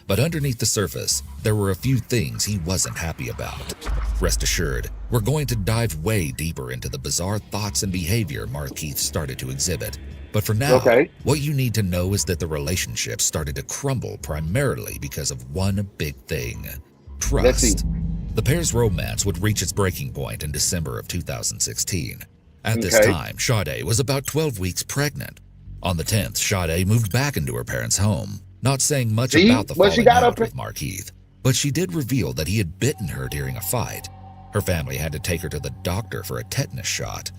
But underneath the surface, there were a few things he wasn't happy about. Rest assured, we're going to dive way deeper into the bizarre thoughts and behavior Markeith started to exhibit. But for now, what you need to know is that the relationship started to crumble primarily because of one big thing: trust. The pair's romance would reach its breaking point in December of 2016. At this time, Sade was about 12 weeks pregnant. On the 10th, Sade moved back into her parents' home, not saying much about the falling out with Markeith, but she did reveal that he had bitten her during a fight. Her family had to take her to the doctor for a tetanus shot.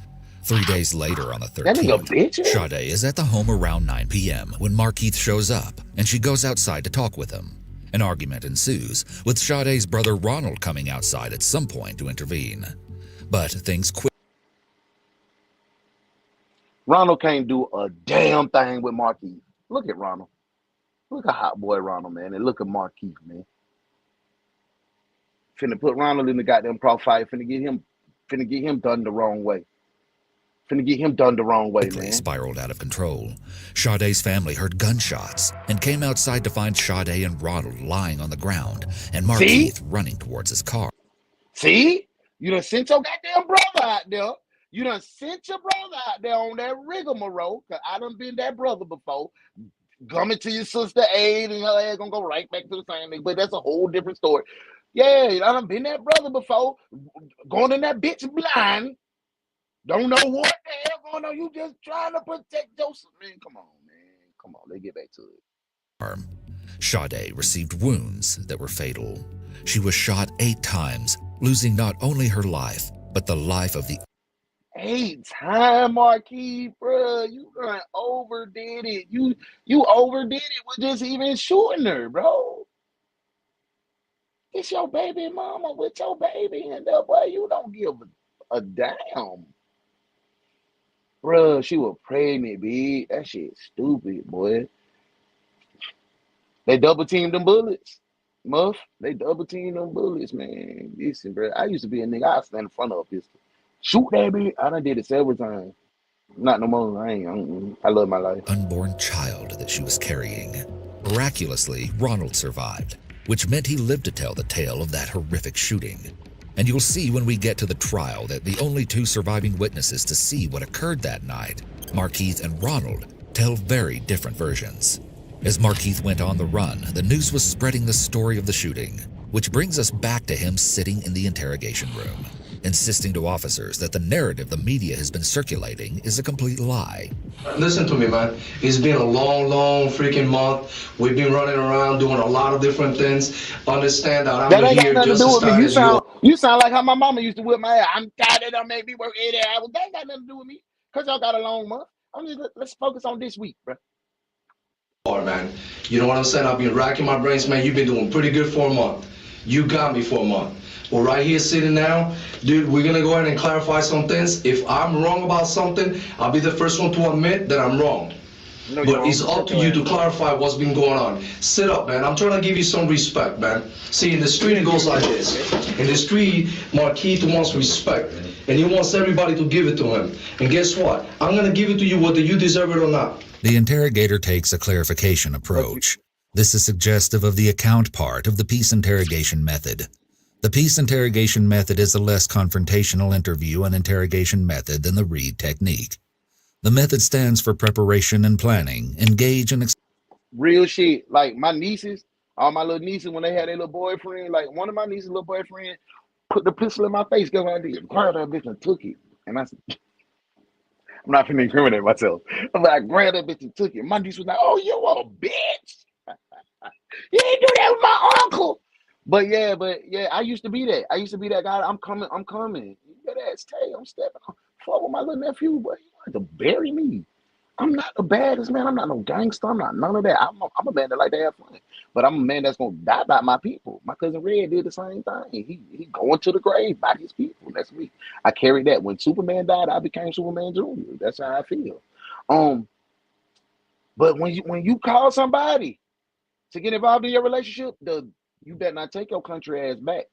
3 days later, on the 13th, Sade is at the home around 9 p.m. when Markeith shows up, and she goes outside to talk with him. An argument ensues, with Sade's brother Ronald coming outside at some point to intervene. But things quickly. Ronald can't do a damn thing with Markeith. Look at Ronald. Look at hot boy Ronald, man, and look at Markeith, man. Finna put Ronald in the goddamn crossfire. Finna get him done the wrong way. Man. Spiraled out of control. Sade's family heard gunshots and came outside to find Sade and Ronald lying on the ground and Markeith running towards his car. See? You done sent your goddamn brother out there. You done sent your brother out there on that rigmarole, because I done been that brother before. Coming to your sister aid and your ass gonna go right back to the same thing. But that's a whole different story. Yeah, I done been that brother before. Going in that bitch blind. Don't know what the hell going on. You just trying to protect Joseph. Man, come on, man. Come on, let's get back to it. Sade received wounds that were fatal. She was shot 8 times, losing not only her life, but the life of the 8 times, Markeith, bro. You done overdid it. You overdid it with just even shooting her, bro. It's your baby mama with your baby and that boy. You don't give a damn. Bro, she was pregnant, big. That shit stupid, boy. They double teamed them bullets. Muff, they double team them bullets, man. Listen, bro. I used to be a nigga. I stand in front of a pistol. Shoot that bitch. I done did it several times. Not no more. I love my life. Unborn child that she was carrying. Miraculously, Ronald survived, which meant he lived to tell the tale of that horrific shooting. And you'll see when we get to the trial that the only two surviving witnesses to see what occurred that night, Markeith and Ronald, tell very different versions. As Markeith went on the run, the news was spreading the story of the shooting, which brings us back to him sitting in the interrogation room, insisting to officers that the narrative the media has been circulating is a complete lie. Listen to me, man. It's been a long freaking month. We've been running around doing a lot of different things. Understand that I'm ain't here got nothing just to do as with me. tired as you. You sound like how my mama used to whip my ass. I'm tired of them make me work 8 hours. That ain't got nothing to do with me. Cause y'all got a long month. Let's focus on this week, bro. Man, you know what I'm saying? I've been racking my brains, man. You've been doing pretty good for a month. You got me for a month. We're right here sitting now. Dude, we're gonna go ahead and clarify some things. If I'm wrong about something, I'll be the first one to admit that I'm wrong. No, but it's up to you to clarify what's been going on. Sit up, man. I'm trying to give you some respect, man. See, in the street, it goes like this. In the street, Markeith wants respect, and he wants everybody to give it to him. And guess what? I'm gonna give it to you whether you deserve it or not. The interrogator takes a clarification approach. This is suggestive of the account part of the peace interrogation method. The peace interrogation method is a less confrontational interview and interrogation method than the Reed technique. The method stands for preparation and planning, engage and... Real shit. Like my nieces, all my little nieces, when they had their little boyfriend, like one of my nieces' little boyfriend put the pistol in my face. Guess what I did? Grabbed that bitch and took it. And I said, I'm not finna incriminate myself. I'm like, I grabbed that bitch and took it. My niece was like, oh, you a bitch. You ain't do that with my uncle. But yeah, I used to be that. I used to be that guy. I'm coming. You better ass Tay. I'm stepping on. Fuck with my little nephew, but you want to bury me. I'm not the baddest man. I'm not no gangster. I'm not none of that. I'm a man that like to have fun. But I'm a man that's gonna die by my people. My cousin Red did the same thing. He going to the grave by his people. That's me. I carried that. When Superman died, I became Superman Jr. That's how I feel. But when you call somebody to get involved in your relationship, you better not take your country ass back.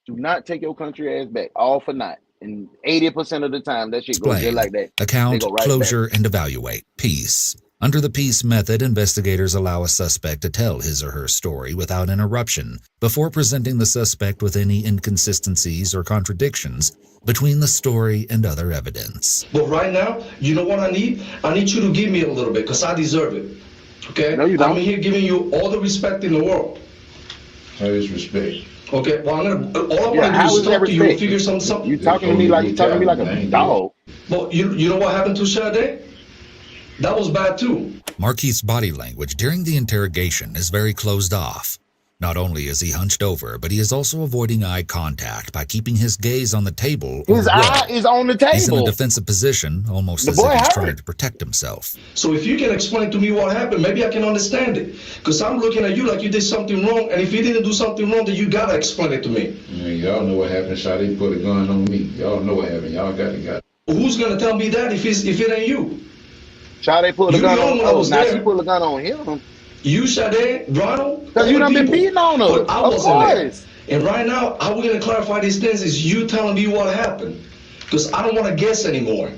Do not take your country ass back. All for naught. And 80% of the time, that shit goes just like that. Account, right closure, back. And evaluate. Peace. Under the peace method, investigators allow a suspect to tell his or her story without interruption before presenting the suspect with any inconsistencies or contradictions between the story and other evidence. But right now, you know what I need? I need you to give me a little bit because I deserve it. Okay? No, you don't. I'm here giving you all the respect in the world. How is respect? Okay, well, all I want to do is talk to you and figure something. You talking to me like a dog. But you know what happened to Sade? That was bad too. Markeith's body language during the interrogation is very closed off. Not only is he hunched over, but he is also avoiding eye contact by keeping his gaze on the table. His eye is on the table. He's in a defensive position, almost as if he's trying to protect himself. So if you can explain to me what happened, maybe I can understand it. Because I'm looking at you like you did something wrong, and if you didn't do something wrong, then you gotta explain it to me. Man, y'all know what happened. Sade put a gun on me. Y'all know what happened. Y'all got it. Who's gonna tell me that if it ain't you? Sade put a gun on us. Now she put a gun on him. You, Sade, Ronald? Because you done been beating on us. But I wasn't there. And right now, how we're going to clarify these things is you telling me what happened. Because I don't want to guess anymore.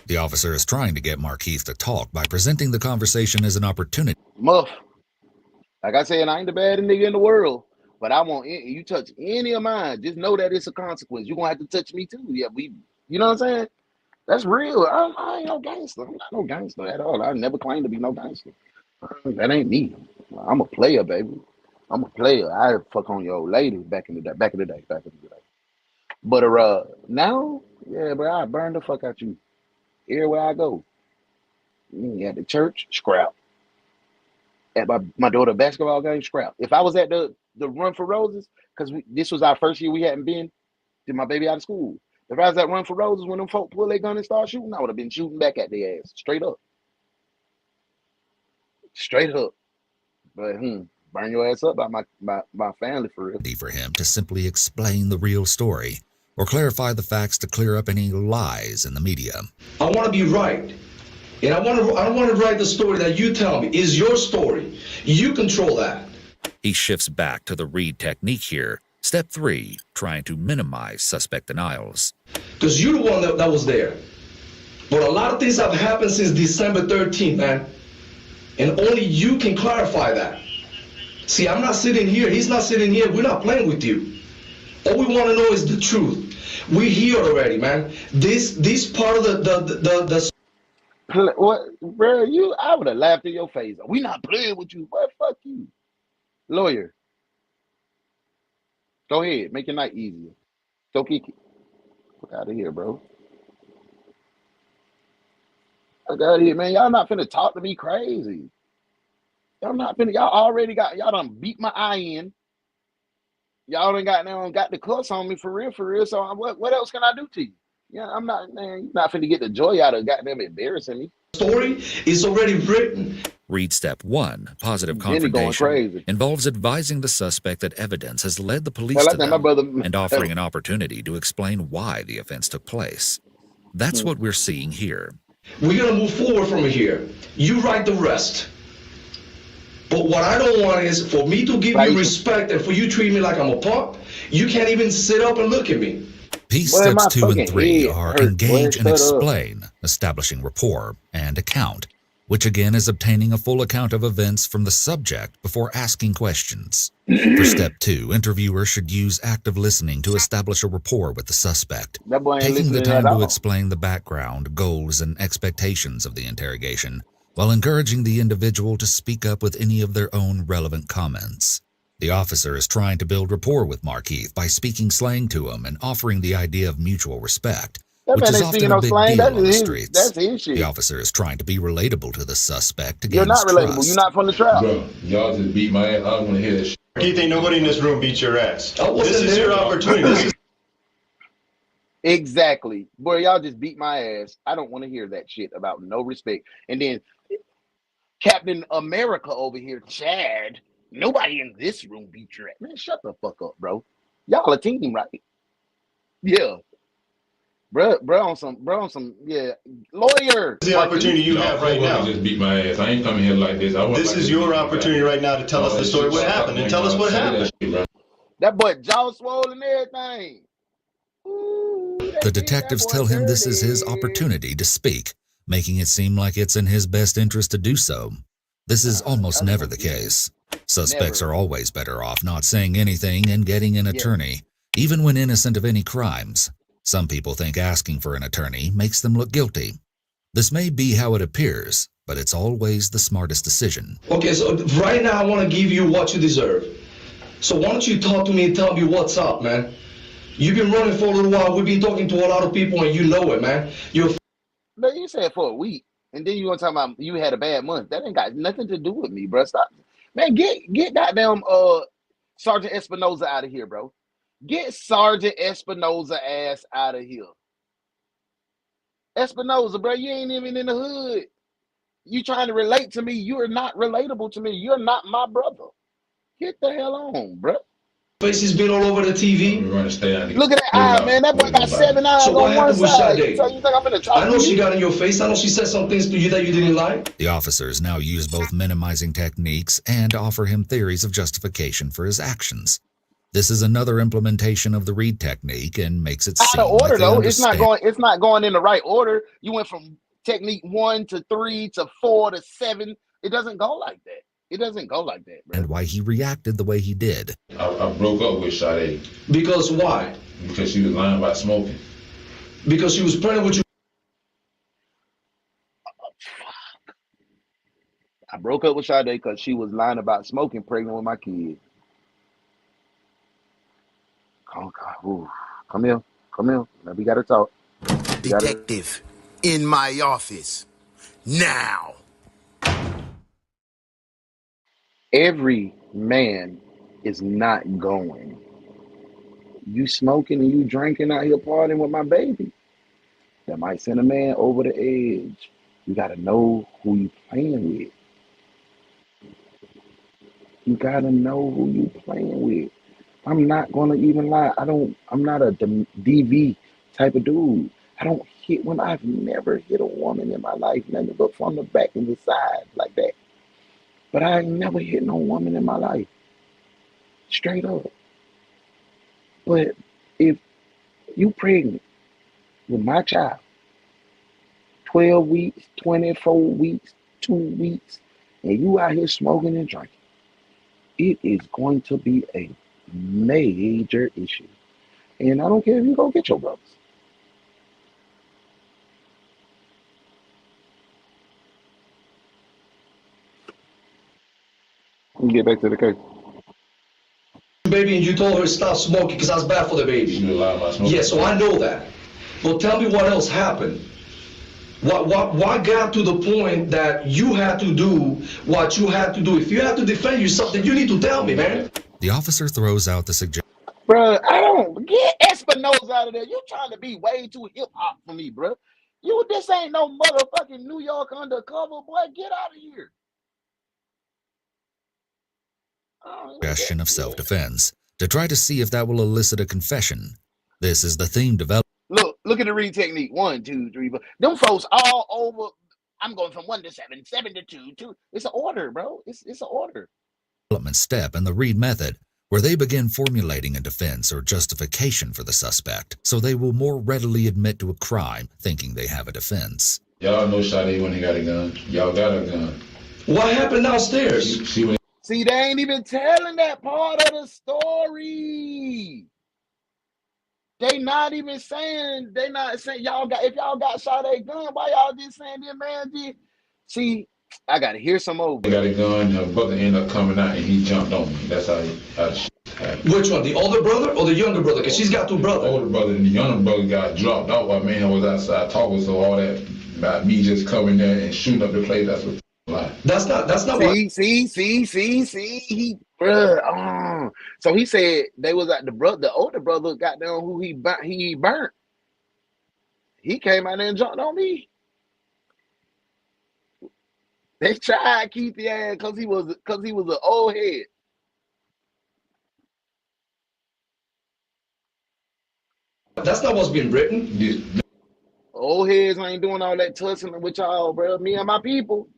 The officer is trying to get Markeith to talk by presenting the conversation as an opportunity. Muff. Like I said, I ain't the baddest nigga in the world. But I want you touch any of mine. Just know that it's a consequence. You're going to have to touch me too. Yeah, you know what I'm saying? That's real. I ain't no gangster. I'm not no gangster at all. I never claimed to be no gangster. That ain't me. I'm a player, baby. I'm a player. I fuck on your old lady back in the day. But now, yeah, bro, I burn the fuck out you. Everywhere I go. At the church, scrap. At my daughter's basketball game, scrap. If I was at the Run for Roses, because this was our first year we hadn't been, get my baby out of school. If I was at Run for Roses when them folk pull their gun and start shooting, I would have been shooting back at their ass. Straight up. But burn your ass up by my family for real. For him to simply explain the real story or clarify the facts to clear up any lies in the media. I want to be right. And I want to write the story that you tell me is your story. You control that. He shifts back to the Reed technique here. Step 3, trying to minimize suspect denials. Because you're the one that was there. But a lot of things have happened since December 13th, man. And only you can clarify that. See, I'm not sitting here. He's not sitting here. We're not playing with you. All we want to know is the truth. We're here already, man. This part of the What, bro? I would have laughed in your face. We not playing with you. What? Fuck you, lawyer. Go ahead, make your night easier. Go kick it. Fuck out of here, bro. Fuck out of here, man. Y'all not finna talk to me crazy. Y'all not finna. Y'all done beat my eye in. Y'all done got the cuss on me for real. So what else can I do to you? Yeah, I'm not, man. You're not finna get the joy out of goddamn embarrassing me. Story is already written. Read step 1, positive confrontation, involves advising the suspect that evidence has led the police to them and offering an opportunity to explain why the offense took place. That's what we're seeing here. We're gonna move forward from here. You write the rest. But what I don't want is for me to give you respect and for you to treat me like I'm a pup. You can't even sit up and look at me. Piece steps 2 and 3 are engage and explain, establishing rapport, and account, which again is obtaining a full account of events from the subject before asking questions. For step 2, interviewers should use active listening to establish a rapport with the suspect, taking the time to explain the background, goals, and expectations of the interrogation, while encouraging the individual to speak up with any of their own relevant comments. The officer is trying to build rapport with Markeith by speaking slang to him and offering the idea of mutual respect, which is often a big deal on the streets. That's his shit. The officer is trying to be relatable to the suspect to gain You're not his relatable. trust. You're not from the trap. Bro, y'all just beat my ass. I don't want to hear that shit. Markeith, ain't nobody in this room beat your ass. This is your opportunity. Exactly. Boy, y'all just beat my ass. I don't want to hear that shit about no respect. And then Captain America over here, Chad. Nobody in this room beat your ass. Man, shut the fuck up, bro. Y'all a team, right? Yeah. Bro, on some, yeah. Lawyer. This is the opportunity you have right now. Just beat my ass. I ain't coming here like this. This is your opportunity right now to tell us the story. What happened? And tell us what happened. That boy jaw swollen and everything. The detectives tell him this is his opportunity to speak, making it seem like it's in his best interest to do so. This is almost never the case. Suspects are always better off not saying anything and getting an attorney, even when innocent of any crimes. Some people think asking for an attorney makes them look guilty. This may be how it appears, but it's always the smartest decision. Okay, so right now I want to give you what you deserve. So why don't you talk to me and tell me what's up, man? You've been running for a little while. We've been talking to a lot of people, and you know it, man. No, you said for a week, and then you want to talk about you had a bad month. That ain't got nothing to do with me, bro. Stop, man. Get goddamn Sergeant Espinoza out of here, bro. Get Sergeant Espinoza ass out of here. Espinoza, bro, you ain't even in the hood. You trying to relate to me? You are not relatable to me. You're not my brother. Get the hell on, bro. Face has been all over the TV. Look at that eye, man. That boy got 7 eyes so on one side. So you think I'm gonna talk I know to she you? got in your face. I know she said some things to you that you didn't like. The officers now use both minimizing techniques and offer him theories of justification for his actions. This is another implementation of the Reed technique and makes it seem out of order, like they though. understand. It's not going in the right order. You went from technique 1 to 3 to 4 to 7. It doesn't go like that. It doesn't go like that, bro. And why he reacted the way he did. I broke up with Sade. Because why? Because she was lying about smoking. Because she was pregnant with you. I broke up with Sade because she was lying about smoking, pregnant with my kid. Oh, God. Ooh. Come here. Now we got to talk. Detective, in my office. Now. Every man is not going. You smoking and you drinking out here partying with my baby. That might send a man over the edge. You got to know who you playing with. You got to know who you playing with. I'm not going to even lie. I'm not a DV type of dude. I don't hit when I've never hit a woman in my life. Nothing but from the back and the side like that. But I ain't never hit no woman in my life. straight up. But if you pregnant with my child, 12 weeks, 24 weeks, 2 weeks, and you out here smoking and drinking, it is going to be a major issue. And I don't care if you go get your brothers. Let me get back to the case. Baby, and you told her to stop smoking because that's bad for the baby. Yeah, so I know that. But tell me what else happened. What got to the point that you had to do what you had to do? If you had to defend yourself, then you need to tell me, man. The officer throws out the suggestion. Bro, I don't get Espinosa out of there. You trying to be way too hip hop for me, bro. This ain't no motherfucking New York undercover, boy. Get out of here. Suggestion of self-defense to try to see if that will elicit a confession. This is the theme developed. Look at the read technique. 1, 2, 3, 4. Them folks all over. I'm going from 1 to 7, 7 to 2, 2. It's an order, bro. It's an order. Development step in the read method, where they begin formulating a defense or justification for the suspect, so they will more readily admit to a crime, thinking they have a defense. Y'all know Sade when he got a gun. Y'all got a gun. What happened downstairs? See, they ain't even telling that part of the story. They not even saying, y'all got, if y'all got shot at gun, why y'all just saying this man did? See, I gotta hear some more. He got a gun, her brother ended up coming out and he jumped on me. That's how the happened. Which one, the older brother or the younger brother? Because she's got 2 brothers. The older brother and the younger brother got dropped out while man was outside talking, so all that about me just coming there and shooting up the place, that's what lie. That's not See, bruh. So he said they was at the older brother got down who he burnt. He came out there and jumped on me. They tried to keep the ass because he was an old head. That's not what's been written. Old heads ain't doing all that tussling with y'all, bro. Me and my people.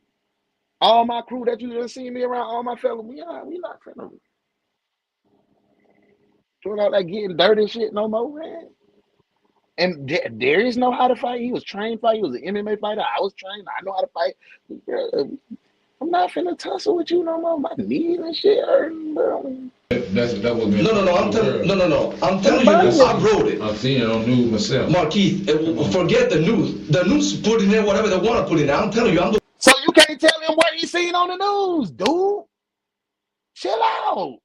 All my crew that you done seen me around, all my fellas, we not friendly. Doing all that getting dirty shit no more, man. And Darius know how to fight. He was trained fight. He was an MMA fighter. I was trained. I know how to fight. I'm not finna tussle with you no more. My knees and shit hurting, bro. That was No. I'm telling you this. I wrote it. I've seen it on news myself. Markeith, forget the news. The news put in there whatever they want to put in there. I'm telling you, I'm the. So you can't tell him what he's seen on the news, dude. Chill out.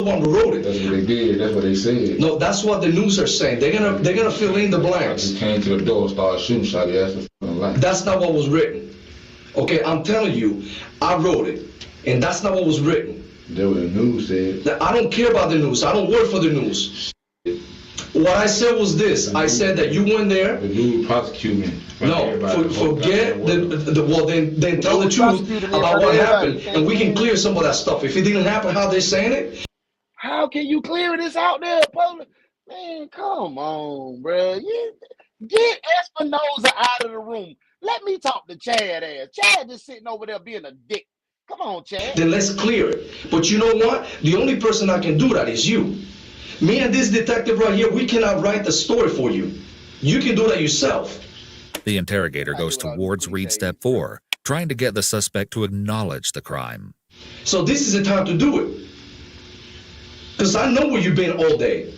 The one who wrote it. That's what they did. That's what they said. No, that's what the news are saying. They're gonna fill in the blanks. I just came to the door, started shooting, shot your ass for fucking life. That's not what was written. Okay, I'm telling you, I wrote it, and that's not what was written. That's what the news said. I don't care about the news. I don't work for the news. What I said was this. I said that you went there. The news prosecute me. No, forget well, then tell the truth about what happened, and we can clear some of that stuff. If it didn't happen how they're saying it. How can you clear this out there, public? Man, come on, bro. Get Espinosa out of the room. Let me talk to Chad ass. Chad just sitting over there being a dick. Come on, Chad. Then let's clear it. But you know what? The only person that can do that is you. Me and this detective right here, we cannot write the story for you. You can do that yourself. The interrogator goes towards read step 4, trying to get the suspect to acknowledge the crime. So this is the time to do it. Because I know where you've been all day.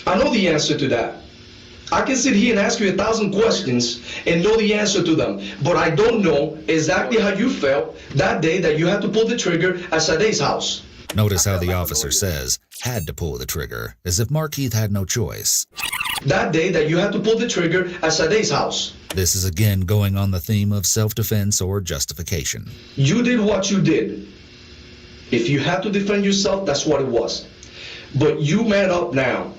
I know the answer to that. I can sit here and ask you 1,000 questions and know the answer to them, but I don't know exactly how you felt that day that you had to pull the trigger at Sade's house. Notice how the officer says, had to pull the trigger, as if Markeith had no choice. That day that you had to pull the trigger at Sade's house. This is again going on the theme of self-defense or justification. You did what you did. If you had to defend yourself, that's what it was. But you man up now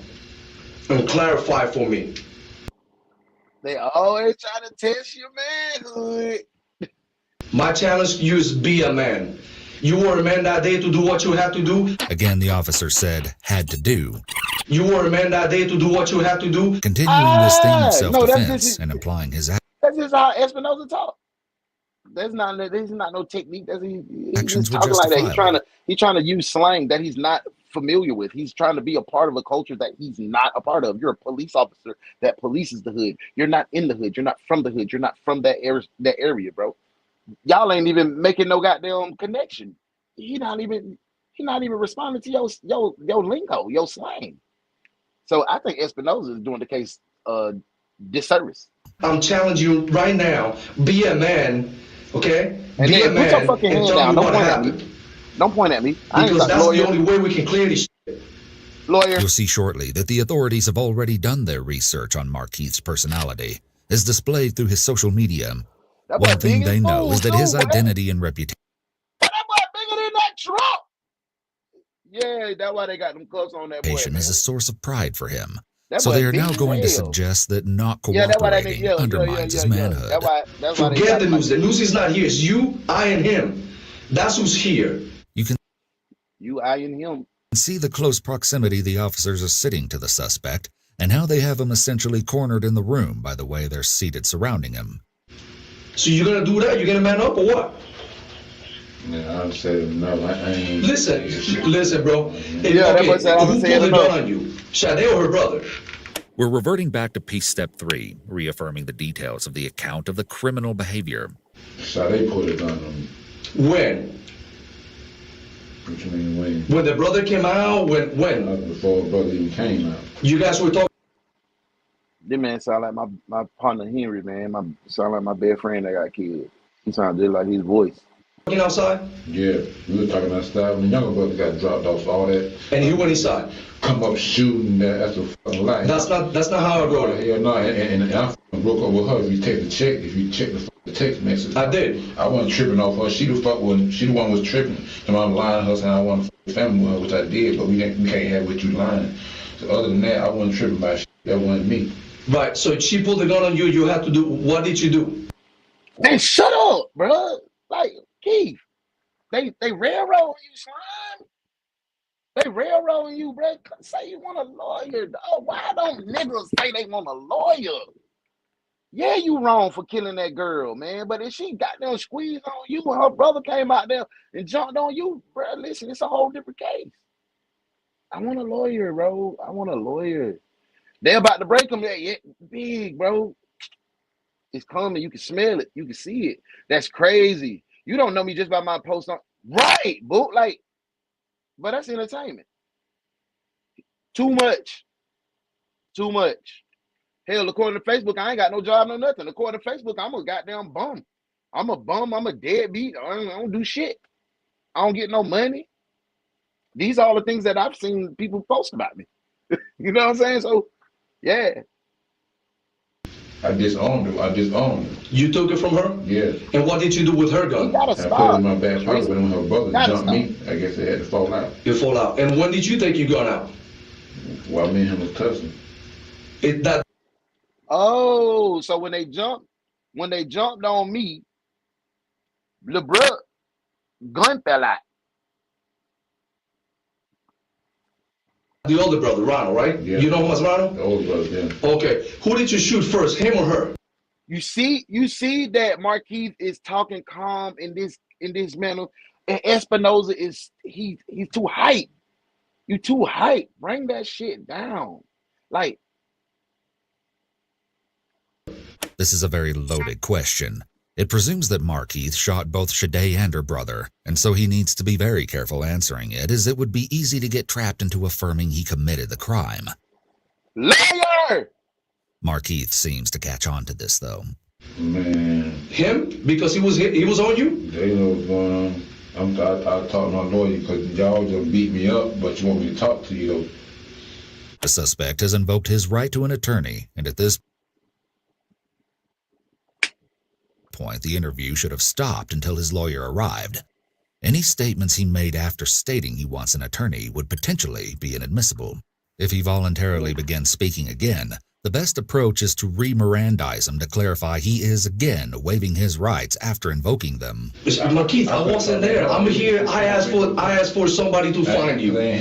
and clarify for me. They always try to test your manhood. My challenge to you is be a man. You were a man that day to do what you had to do. Again, the officer said, had to do. You were a man that day to do what you had to do. Continuing this theme of self-defense and implying his act. That's just how Espinosa talk. There's not no technique. He's just talking like that. He's trying to use slang that he's not familiar with. He's trying to be a part of a culture that he's not a part of. You're a police officer that polices the hood. You're not in the hood. You're not from the hood. You're not from that area, bro. Y'all ain't even making no goddamn connection. He not even responding to your lingo, your slang. So I think Espinosa is doing the case disservice. I'm challenging you right now. Be a man, okay? And be then a man put your fucking hand down. Don't point at me. Don't point at me. Because that's the only way we can clear this shit. Lawyer. You'll see shortly that the authorities have already done their research on Markeith's personality, as displayed through his social media. One thing they know is that his identity and reputation That boy bigger than that Trump. Yeah, that's why they got them cuffs on that boy. is a source of pride for him. That So boy they are big now as going to hell. suggest that not Yeah, that's why they cooperating undermines his manhood. That's why they Forget got the news. The news is not here. It's you, I, and him. That's who's here. You can I, and him. see the close proximity the officers are sitting to the suspect, and how they have him essentially cornered in the room by the way they're seated surrounding him. So you're gonna do that? You're gonna man up or what? Yeah, I said no. I ain't. Listen, bro. Yeah, that was I who was pulled saying the enough. gun on you? Sade or her brother? We're reverting back to piece step 3, reaffirming the details of the account of the criminal behavior. Sade put a gun on me. When? What you mean when? When the brother came out? When? Before the brother even came out. You guys were talking. This man sound like my partner Henry, man. Sound like my best friend that got killed. He sound just like his voice. Walking outside? Yeah, we were talking outside when the younger brother got dropped off, all that. And he went inside? Come up shooting, that's a fucking lie. That's not how I wrote it. Hell no, and I broke up with her. If you take the check, if you check the text message. I did. I wasn't tripping off her. She the one was tripping. So I'm lying to her saying I want to fuck family with her, which I did, but we can't have what you lying. So other than that, I wasn't tripping about shit. That wasn't me. Right, so she pulled the gun on you, you had to do, what did you do? Man, shut up, bro. Like, Keith, they railroading you, slime. They railroading you, bro. Say you want a lawyer, dog. Why don't niggas say they want a lawyer? Yeah, you wrong for killing that girl, man. But if she got them squeezed on you and her brother came out there and jumped on you, bro, listen, it's a whole different case. I want a lawyer, bro. I want a lawyer. They're about to break them. Yeah, big, bro. It's coming. You can smell it. You can see it. That's crazy. You don't know me just by my post on. Right, boo. Like, but that's entertainment. Too much. Too much. Hell, according to Facebook, I ain't got no job, no nothing. According to Facebook, I'm a goddamn bum. I'm a bum. I'm a deadbeat. I don't do shit. I don't get no money. These are all the things that I've seen people post about me. You know what I'm saying? So, yeah. I disowned her. You took it from her? Yeah. And what did you do with her gun? You gotta I stop. put it in my back pocket, but when her brother Gotta jumped me, I guess they had to fall out. You fall out. And when did you take your gun out? While me and him was cussing. Oh, so when they jumped on me, LeBron gun fell out. The older brother, Ronald, right? Yeah. You know who was Ronald? The older brother, yeah. Okay. Who did you shoot first, him or her? You see that Markeith is talking calm in this manner, and Espinosa is he's too hype. You too hype. Bring that shit down. Like, This is a very loaded question. It presumes that Markeith shot both Sade and her brother, and so he needs to be very careful answering it, as it would be easy to get trapped into affirming he committed the crime. Liar! Markeith seems to catch on to this, though. Man. Him? Because he was on you? They know what's going on. I talked to my lawyer because y'all just beat me up, but you want me to talk to you, though. The suspect has invoked his right to an attorney, and at this point, the interview should have stopped until his lawyer arrived. Any statements he made after stating he wants an attorney would potentially be inadmissible. If he voluntarily begins speaking again, the best approach is to re-Mirandize him to clarify he is again waiving his rights after invoking them. Markeith, I wasn't there. I'm here. I asked for somebody to find you. I ain't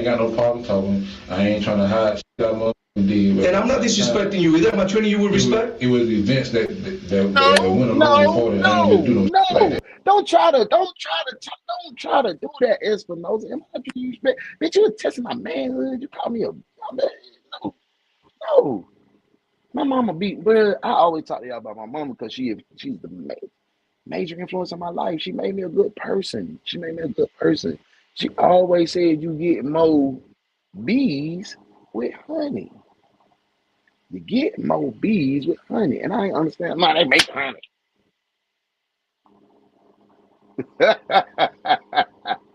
got no problem talking. I ain't trying to hide shit. did. And I'm not disrespecting you either. Am I treating you with respect? It was events that went along before that. No. Don't try to do that, Espinosa. Am I treating you respect? Bitch, you was testing my manhood. You call me a no. My mama bro. I always talk to y'all about my mama because she's the major influence on my life. She made me a good person. She always said you get more bees with honey. You get more bees with honey. And I ain't understand. Man, they make honey.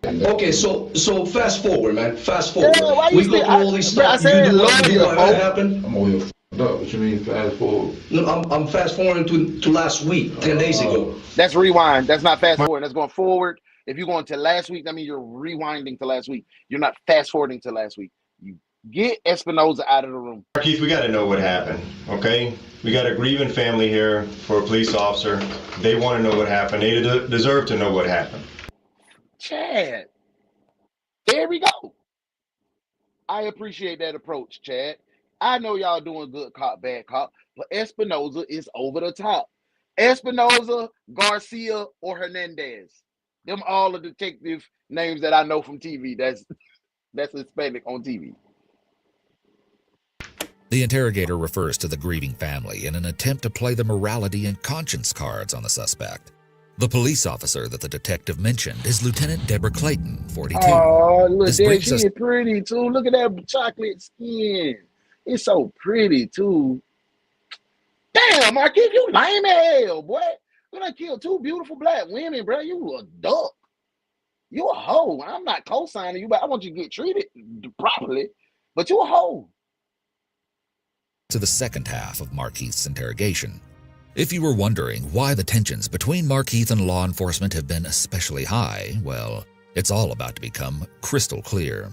Okay, so fast forward, man. Fast forward. Yeah, we go through all these stuff. You do what happened. I'm over here up. What you mean fast forward? No, I'm fast forwarding to last week, 10 days ago. That's rewind. That's not fast forward. That's going forward. If you're going to last week, that means you're rewinding to last week. You're not fast forwarding to last week. You get Espinosa out of the room. Markeith, we got to know what happened, okay? We got a grieving family here for a police officer. They want to know what happened. They deserve to know what happened. Chad, there we go. I appreciate that approach, Chad. I know y'all doing good cop, bad cop, but Espinosa is over the top. Espinosa, Garcia, or Hernandez. Them all the detective names that I know from TV. That's Hispanic on TV. The interrogator refers to the grieving family in an attempt to play the morality and conscience cards on the suspect. The police officer that the detective mentioned is Lieutenant Deborah Clayton, 42. Oh, look, she is pretty too. Look at that chocolate skin. It's so pretty too. Damn, Markeith, you lame as hell, boy. You done killed 2 beautiful black women, bro. You a duck. You a hoe. I'm not co-signing you, but I want you to get treated properly. But you a hoe. To the second half of Markeith's interrogation. If you were wondering why the tensions between Markeith and law enforcement have been especially high, well, it's all about to become crystal clear.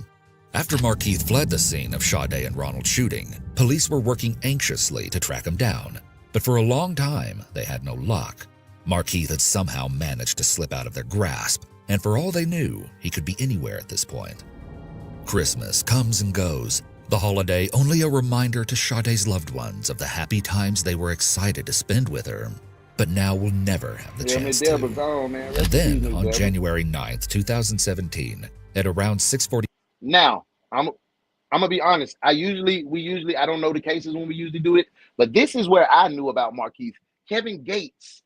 After Markeith fled the scene of Sade and Ronald's shooting, police were working anxiously to track him down. But for a long time, they had no luck. Markeith had somehow managed to slip out of their grasp, and for all they knew, he could be anywhere at this point. Christmas comes and goes, the holiday only a reminder to Sade's loved ones of the happy times they were excited to spend with her, but now will never have the chance to. And then, on January 9th, 2017, at around 6:40. Now, I'm gonna be honest. I don't know the cases when we usually do it, but this is where I knew about Markeith. Kevin Gates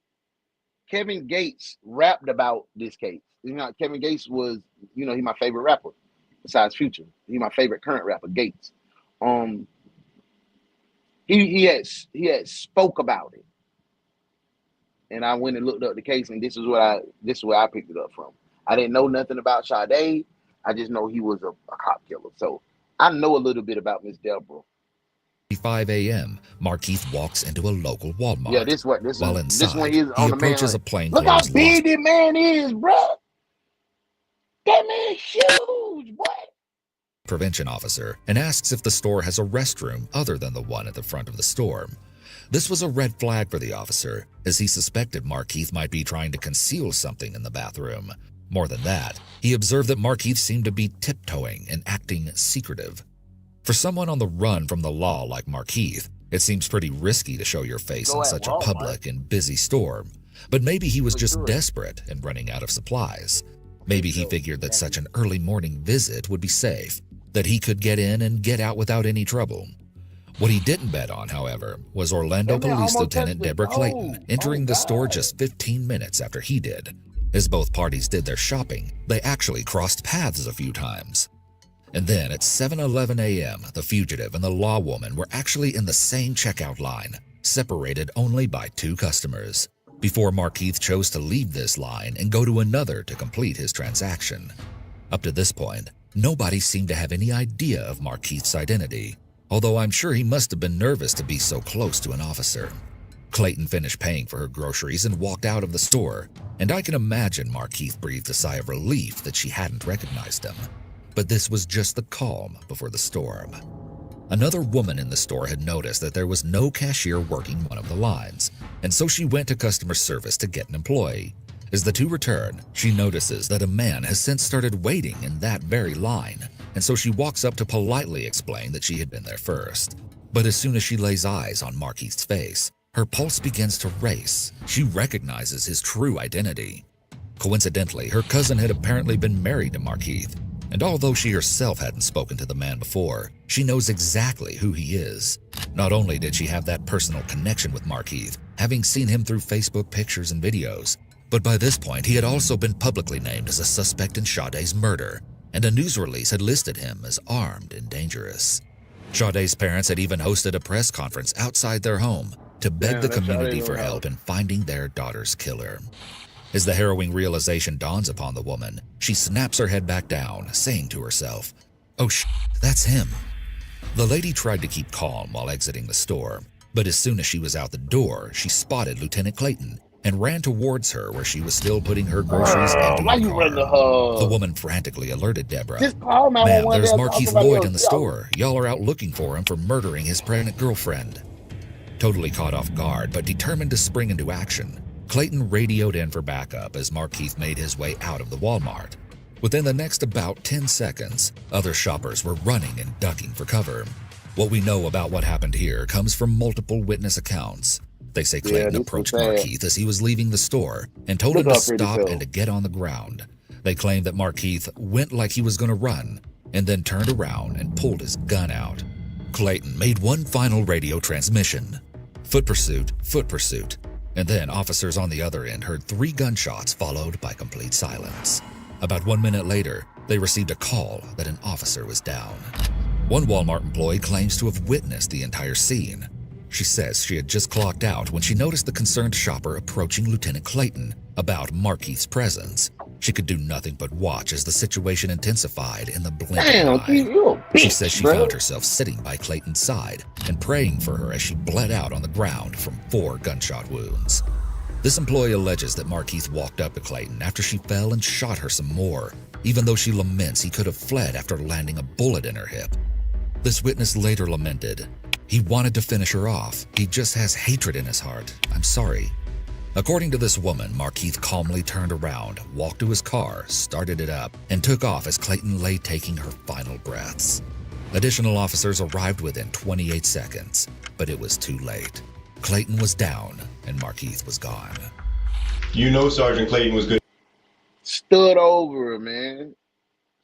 rapped about this case. You know, Kevin Gates was, he's my favorite rapper besides Future. He's my favorite current rapper, Gates. He had spoke about it, and I went and looked up the case, and this is where I picked it up from. I didn't know nothing about Sade. I just know he was a cop killer, so I know a little bit about Miss Deborah. 5 a.m., Markeith walks into a local Walmart. Yeah, While inside, this one is on he the approaches man. a plane. Look how big that man is, bro. That man's huge, boy. Prevention officer and asks if the store has a restroom other than the one at the front of the store. This was a red flag for the officer, as he suspected Markeith might be trying to conceal something in the bathroom. More than that, he observed that Markeith seemed to be tiptoeing and acting secretive. For someone on the run from the law like Markeith, it seems pretty risky to show your face in such a public and busy store. But maybe he was just desperate and running out of supplies. Maybe he figured that such an early morning visit would be safe, that he could get in and get out without any trouble. What he didn't bet on, however, was Orlando Police Lieutenant Deborah Clayton entering the store just 15 minutes after he did. As both parties did their shopping, they actually crossed paths a few times. And then at 7:11 a.m., the fugitive and the law woman were actually in the same checkout line, separated only by 2 customers, before Markeith chose to leave this line and go to another to complete his transaction. Up to this point, nobody seemed to have any idea of Markeith's identity, although I'm sure he must have been nervous to be so close to an officer. Clayton finished paying for her groceries and walked out of the store, and I can imagine Markeith breathed a sigh of relief that she hadn't recognized him. But this was just the calm before the storm. Another woman in the store had noticed that there was no cashier working one of the lines, and so she went to customer service to get an employee. As the 2 return, she notices that a man has since started waiting in that very line, and so she walks up to politely explain that she had been there first. But as soon as she lays eyes on Markeith's face, her pulse begins to race. She recognizes his true identity. Coincidentally, her cousin had apparently been married to Markeith, and although she herself hadn't spoken to the man before, she knows exactly who he is. Not only did she have that personal connection with Markeith, having seen him through Facebook pictures and videos, but by this point he had also been publicly named as a suspect in Sade's murder, and a news release had listed him as armed and dangerous. Sade's parents had even hosted a press conference outside their home to beg the community for help in finding their daughter's killer. As the harrowing realization dawns upon the woman, she snaps her head back down, saying to herself, "Oh that's him." The lady tried to keep calm while exiting the store, but as soon as she was out the door, she spotted Lieutenant Clayton and ran towards her where she was still putting her groceries into a car. The woman frantically alerted Deborah. "Ma'am, there's Markeith Floyd in the store. Y'all are out looking for him for murdering his pregnant girlfriend." Totally caught off guard, but determined to spring into action, Clayton radioed in for backup as Markeith made his way out of the Walmart. Within the next about 10 seconds, other shoppers were running and ducking for cover. What we know about what happened here comes from multiple witness accounts. They say Clayton approached Markeith as he was leaving the store and told him to stop and to get on the ground. They claim that Markeith went like he was going to run and then turned around and pulled his gun out. Clayton made one final radio transmission. Foot pursuit, and then officers on the other end heard 3 gunshots followed by complete silence. About 1 minute later, they received a call that an officer was down. One Walmart employee claims to have witnessed the entire scene. She says she had just clocked out when she noticed the concerned shopper approaching Lieutenant Clayton about Markeith's presence. She could do nothing but watch as the situation intensified in the blink of an eye. She says she found herself sitting by Clayton's side and praying for her as she bled out on the ground from 4 gunshot wounds. This employee alleges that Markeith walked up to Clayton after she fell and shot her some more, even though she laments he could have fled after landing a bullet in her hip. This witness later lamented, "He wanted to finish her off. He just has hatred in his heart. I'm sorry." According to this woman, Markeith calmly turned around, walked to his car, started it up, and took off as Clayton lay taking her final breaths. Additional officers arrived within 28 seconds, but it was too late. Clayton was down, and Markeith was gone. You know Sergeant Clayton was good. Stood over her, man.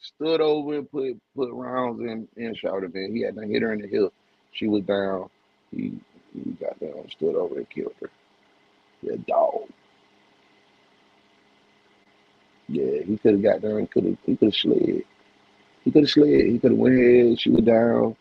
Stood over and put rounds in shot her, man. He had to hit her in the hip. She was down. He got down, stood over and killed her. Yeah, dog. Yeah, he could have got down. He could have slid. He could have went ahead. She was down.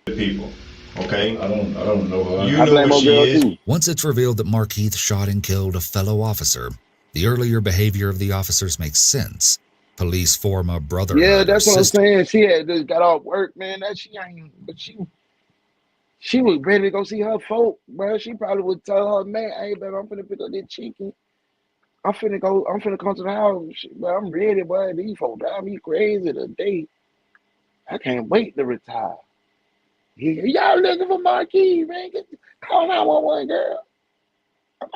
People, okay? I don't know her. You know what she is. Once it's revealed that Markeith shot and killed a fellow officer, the earlier behavior of the officers makes sense. Police form a brotherhood. Yeah, that's what I'm system. saying. She had just got off work, man. That she ain't, but she was ready to go see her folk, bro. She probably would tell her man, "Hey, man, I'm finna pick up this chicken. I'm finna come to the house. But I'm ready, boy. These folk drive me crazy today. I can't wait to retire." Y'all looking for Markeith, man? Call 911, girl. I'm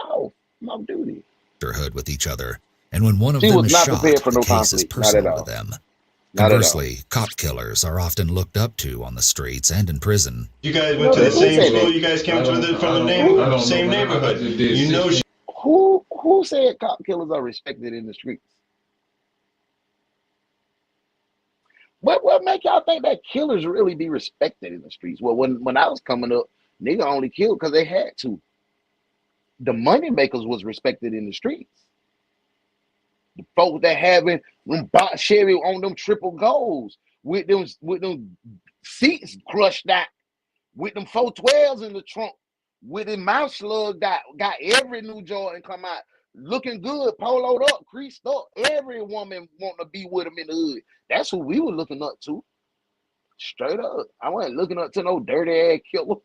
off duty. Brotherhood with each other, and when one of She them was is not shot, prepared for the no case is conflict. Not at personal all. to them. Not at all. Conversely, cop killers are often looked up to on the streets and in prison. You guys went to the same school. You guys came from the same neighborhood. You know she. Who said cop killers are respected in the streets? What make y'all think that killers really be respected in the streets? Well, when I was coming up, nigga only killed because they had to. The money makers was respected in the streets. The folks that having them box Chevy on them triple goals with them seats crushed out, with them 412s in the trunk, with them mouth slug got every new Jordan come out looking good, poloed up, creased up. Every woman want to be with him in the hood. That's who we were looking up to. Straight up. I wasn't looking up to no dirty ass killer.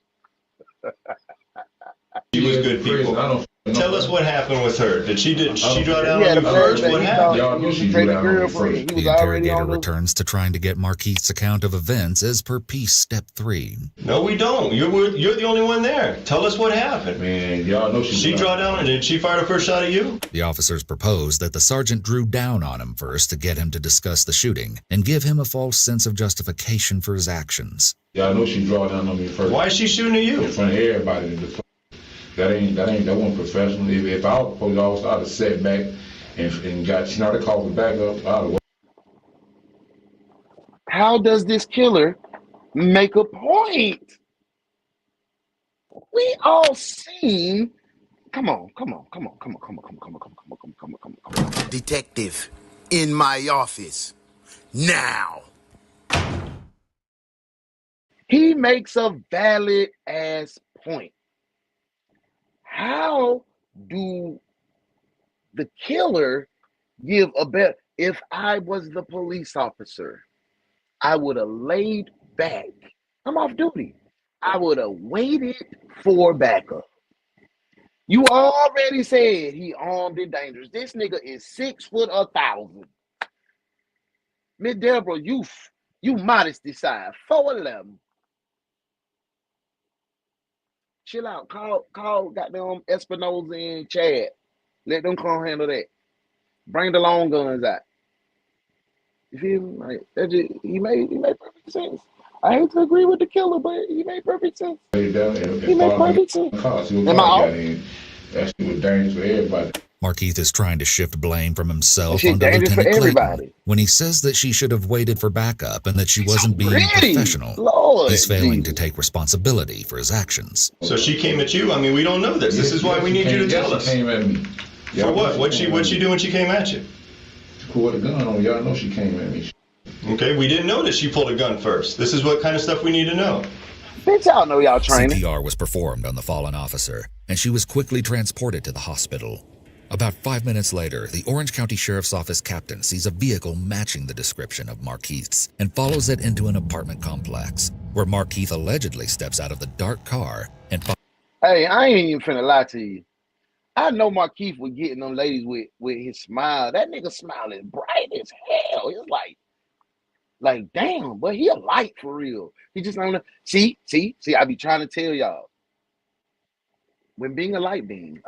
She was good people. I don't Tell us what happened with her. Did she draw down on you first? What happened? The interrogator returns to trying to get Markeith's account of events as per piece step 3. No, we don't. You're the only one there. Tell us what happened. Man, y'all know she draw down, and did she fire the first shot at you? The officers proposed that the sergeant drew down on him first to get him to discuss the shooting and give him a false sense of justification for his actions. Y'all know she draw down on me first. Why is she shooting at you? In front of everybody. That wasn't professional. If I was supposed to always start a setback and got, you know, they called me back up. How does this killer make a point? We all seen. Come on. Detective, in my office, now. He makes a valid ass point. How do the killer give a bet? If I was the police officer, I would have laid back. I'm off duty. I would have waited for backup. You already said he armed and dangerous. This nigga is 6 foot 1,000. Miss Deborah, you modesty side, 4'11". Chill out. Call goddamn Espinoza and Chad. Let them come handle that. Bring the long guns out. You feel me? Like, he made perfect sense. I hate to agree with the killer, but he made perfect sense. He made perfect sense. Am I off? That shit was dangerous for everybody. Markeith is trying to shift blame from himself onto Lieutenant Clayton when he says that she should have waited for backup and that she wasn't being professional. Lord, he's failing to take responsibility for his actions. So she came at you? I mean, we don't know this. This is why we need you to tell us. She came at me. For what? What'd she do when she came at you? She pulled a gun on me. Y'all know she came at me. Okay, we didn't know that she pulled a gun first. This is what kind of stuff we need to know. Bitch, y'all know y'all training. CPR was performed on the fallen officer, and she was quickly transported to the hospital. About 5 minutes later, the Orange County Sheriff's Office captain sees a vehicle matching the description of Markeith's and follows it into an apartment complex, where Markeith allegedly steps out of the dark car and... Hey, I ain't even finna lie to you. I know Markeith was getting them ladies with his smile. That nigga smile is bright as hell. It's like damn, but he a light for real. He just don't know. See, I be trying to tell y'all. When being a light being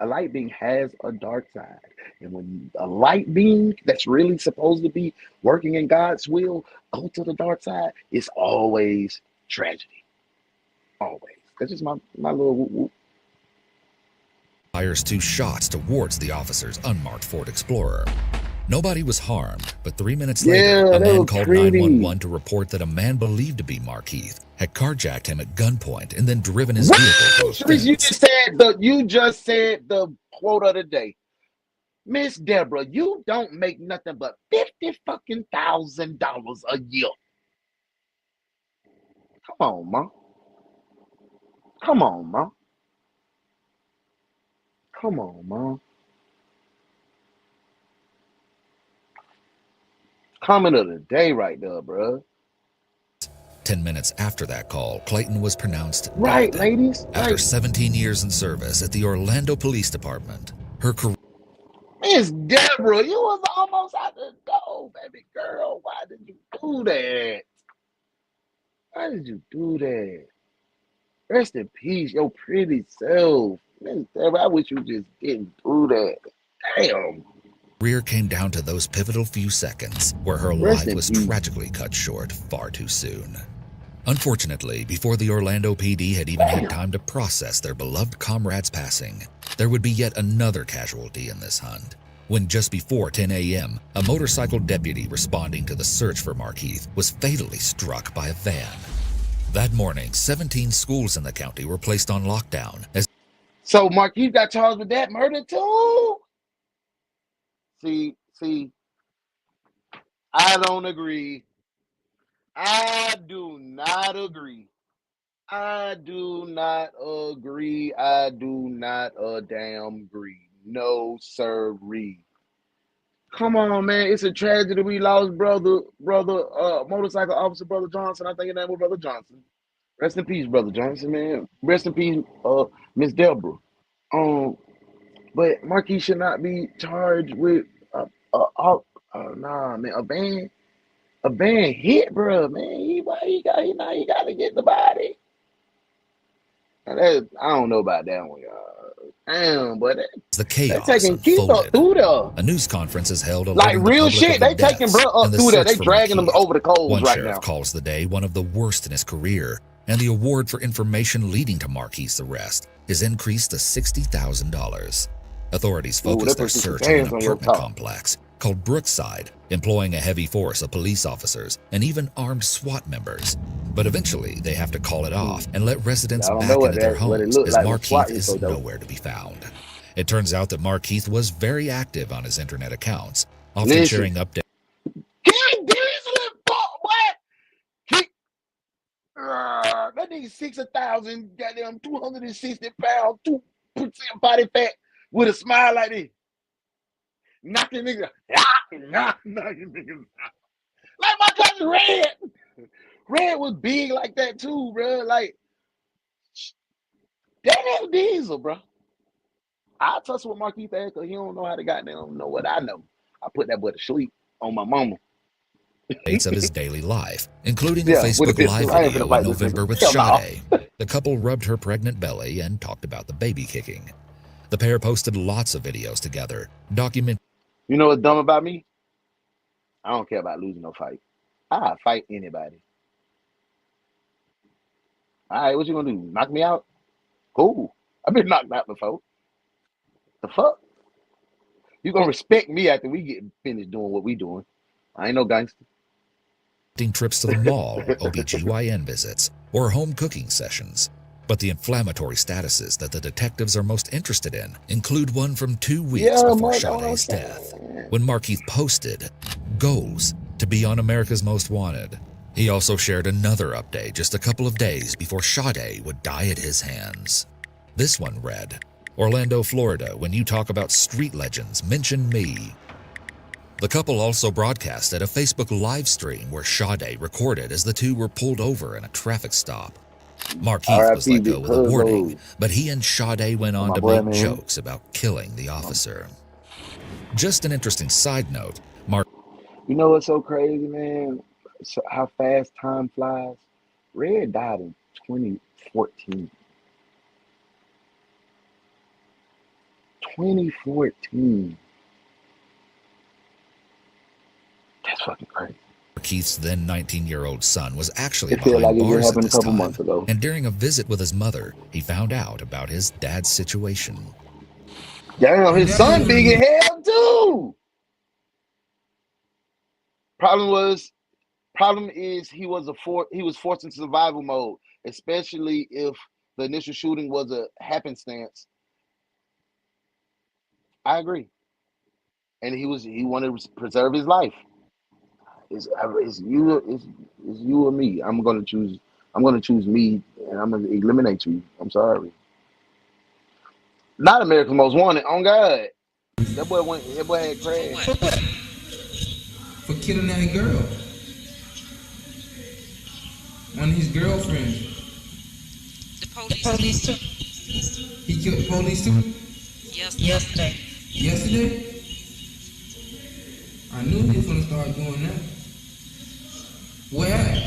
has a dark side. And when a light being that's really supposed to be working in God's will go to the dark side, it's always tragedy. Always. That's just my little whoop. Fires 2 shots towards the officer's unmarked Ford Explorer. Nobody was harmed, but 3 minutes later, a man called 911 to report that a man believed to be Markeith had carjacked him at gunpoint and then driven his vehicle. You just said the quote of the day. Miss Deborah, you don't make nothing but $50,000 a year. Come on, ma. Come on, ma. Come on, ma. Comment of the day right there, bro. 10 minutes after that call, Clayton was pronounced dead. Right, ladies. After 17 years in service at the Orlando Police Department, her career... Miss Deborah, you was almost out the door, baby girl. Why did you do that? Why did you do that? Rest in peace, your pretty self. Miss Deborah, I wish you just didn't do that. Damn. Career came down to those pivotal few seconds where her life was tragically cut short far too soon. Unfortunately, before the Orlando PD had even had time to process their beloved comrade's passing, there would be yet another casualty in this hunt. When just before 10 a.m., a motorcycle deputy responding to the search for Markeith was fatally struck by a van. That morning, 17 schools in the county were placed on lockdown. So Markeith got charged with that murder too? See, I don't agree. I do not agree. I do not agree. I do not damn agree. No, sirree. Come on, man. It's a tragedy. We lost brother, motorcycle officer, Brother Johnson. I think his name was Brother Johnson. Rest in peace, Brother Johnson, man. Rest in peace, Miss Deborah. But Markeith should not be charged with nah, man, a van hit, bro, man. He got to get the body. And I don't know about that one, y'all. Damn, but The they chaos taking Keith up unfolded. through there. A news conference is held Like alerting the real public shit. of the They taking deaths bro up and the through there. search They for dragging him Markeith. over the coals One right sheriff now. calls the day one of the worst in his career, and the award for information leading to Markeith's arrest is increased to $60,000. Authorities focused their search on an apartment complex called Brookside, employing a heavy force of police officers and even armed SWAT members. But eventually, they have to call it off and let residents back into their homes as Markeith is nowhere to be found. It turns out that Markeith was very active on his internet accounts, often sharing updates. That nigga 6,000, goddamn 260 pounds, 2% body fat with a smile like this. Knocking niggas, knocking niggas out. Like my cousin Red. Red was big like that too, bro. Like, damn Diesel, bro. I tussle with Markeith ass because he don't know how to goddamn know what I know. I put that boy to sleep on my mama. Of his daily life, including a Facebook Live video in November with Sade. The couple rubbed her pregnant belly and talked about the baby kicking. The pair posted lots of videos together, documenting. You know what's dumb about me? I don't care about losing no fight. I'll fight anybody. All right, what you gonna do? Knock me out? Cool. I've been knocked out before. The fuck? You gonna respect me after we get finished doing what we doing. I ain't no gangster. Trips to the mall, OBGYN visits, or home cooking sessions. But the inflammatory statuses that the detectives are most interested in include one from 2 weeks before Sade's death, when Markeith posted, "Goes to be on America's Most Wanted." He also shared another update just a couple of days before Sade would die at his hands. This one read, "Orlando, Florida, when you talk about street legends, mention me." The couple also broadcasted a Facebook live stream where Sade recorded as the two were pulled over in a traffic stop. Markeith was let go with a warning, but he and Sade went on to make jokes about killing the officer. Just an interesting side note, You know what's so crazy, man? So how fast time flies? Red died in 2014. 2014. That's fucking crazy. Markeith's then 19-year-old son was actually behind bars at this time, and during a visit with his mother, he found out about his dad's situation. Damn, his son big in hell too. Problem is he was forced into survival mode, especially if the initial shooting was a happenstance. I agree, and he wanted to preserve his life. It's you or me. I'm gonna choose me, and I'm gonna eliminate you. I'm sorry. Not America's Most Wanted. On God, that boy had crashed. For killing that girl. One of his girlfriends. The police too. He killed the police too? Yesterday. Yesterday? I knew he was gonna start doing that. Where at?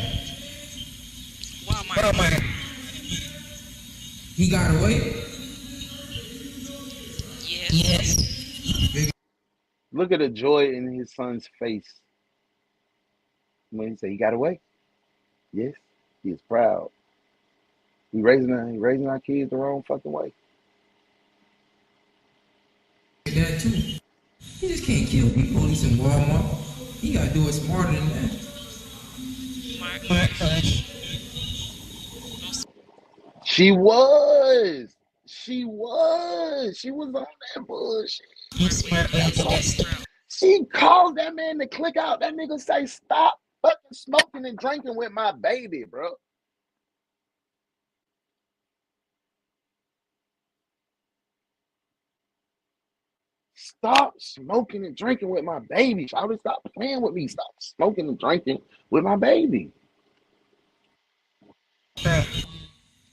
Walmart. He got away? Yes. Look at the joy in his son's face when he said he got away. Yes, he is proud. He raising our kids the wrong fucking way. That too. He just can't kill people police in Walmart. He gotta do it smarter than that. She was on that bullshit. She called that man to click out. That nigga say, "Stop fucking smoking and drinking with my baby, bro." Stop smoking and drinking with my baby. Shawty, stop playing with me. Stop smoking and drinking with my baby.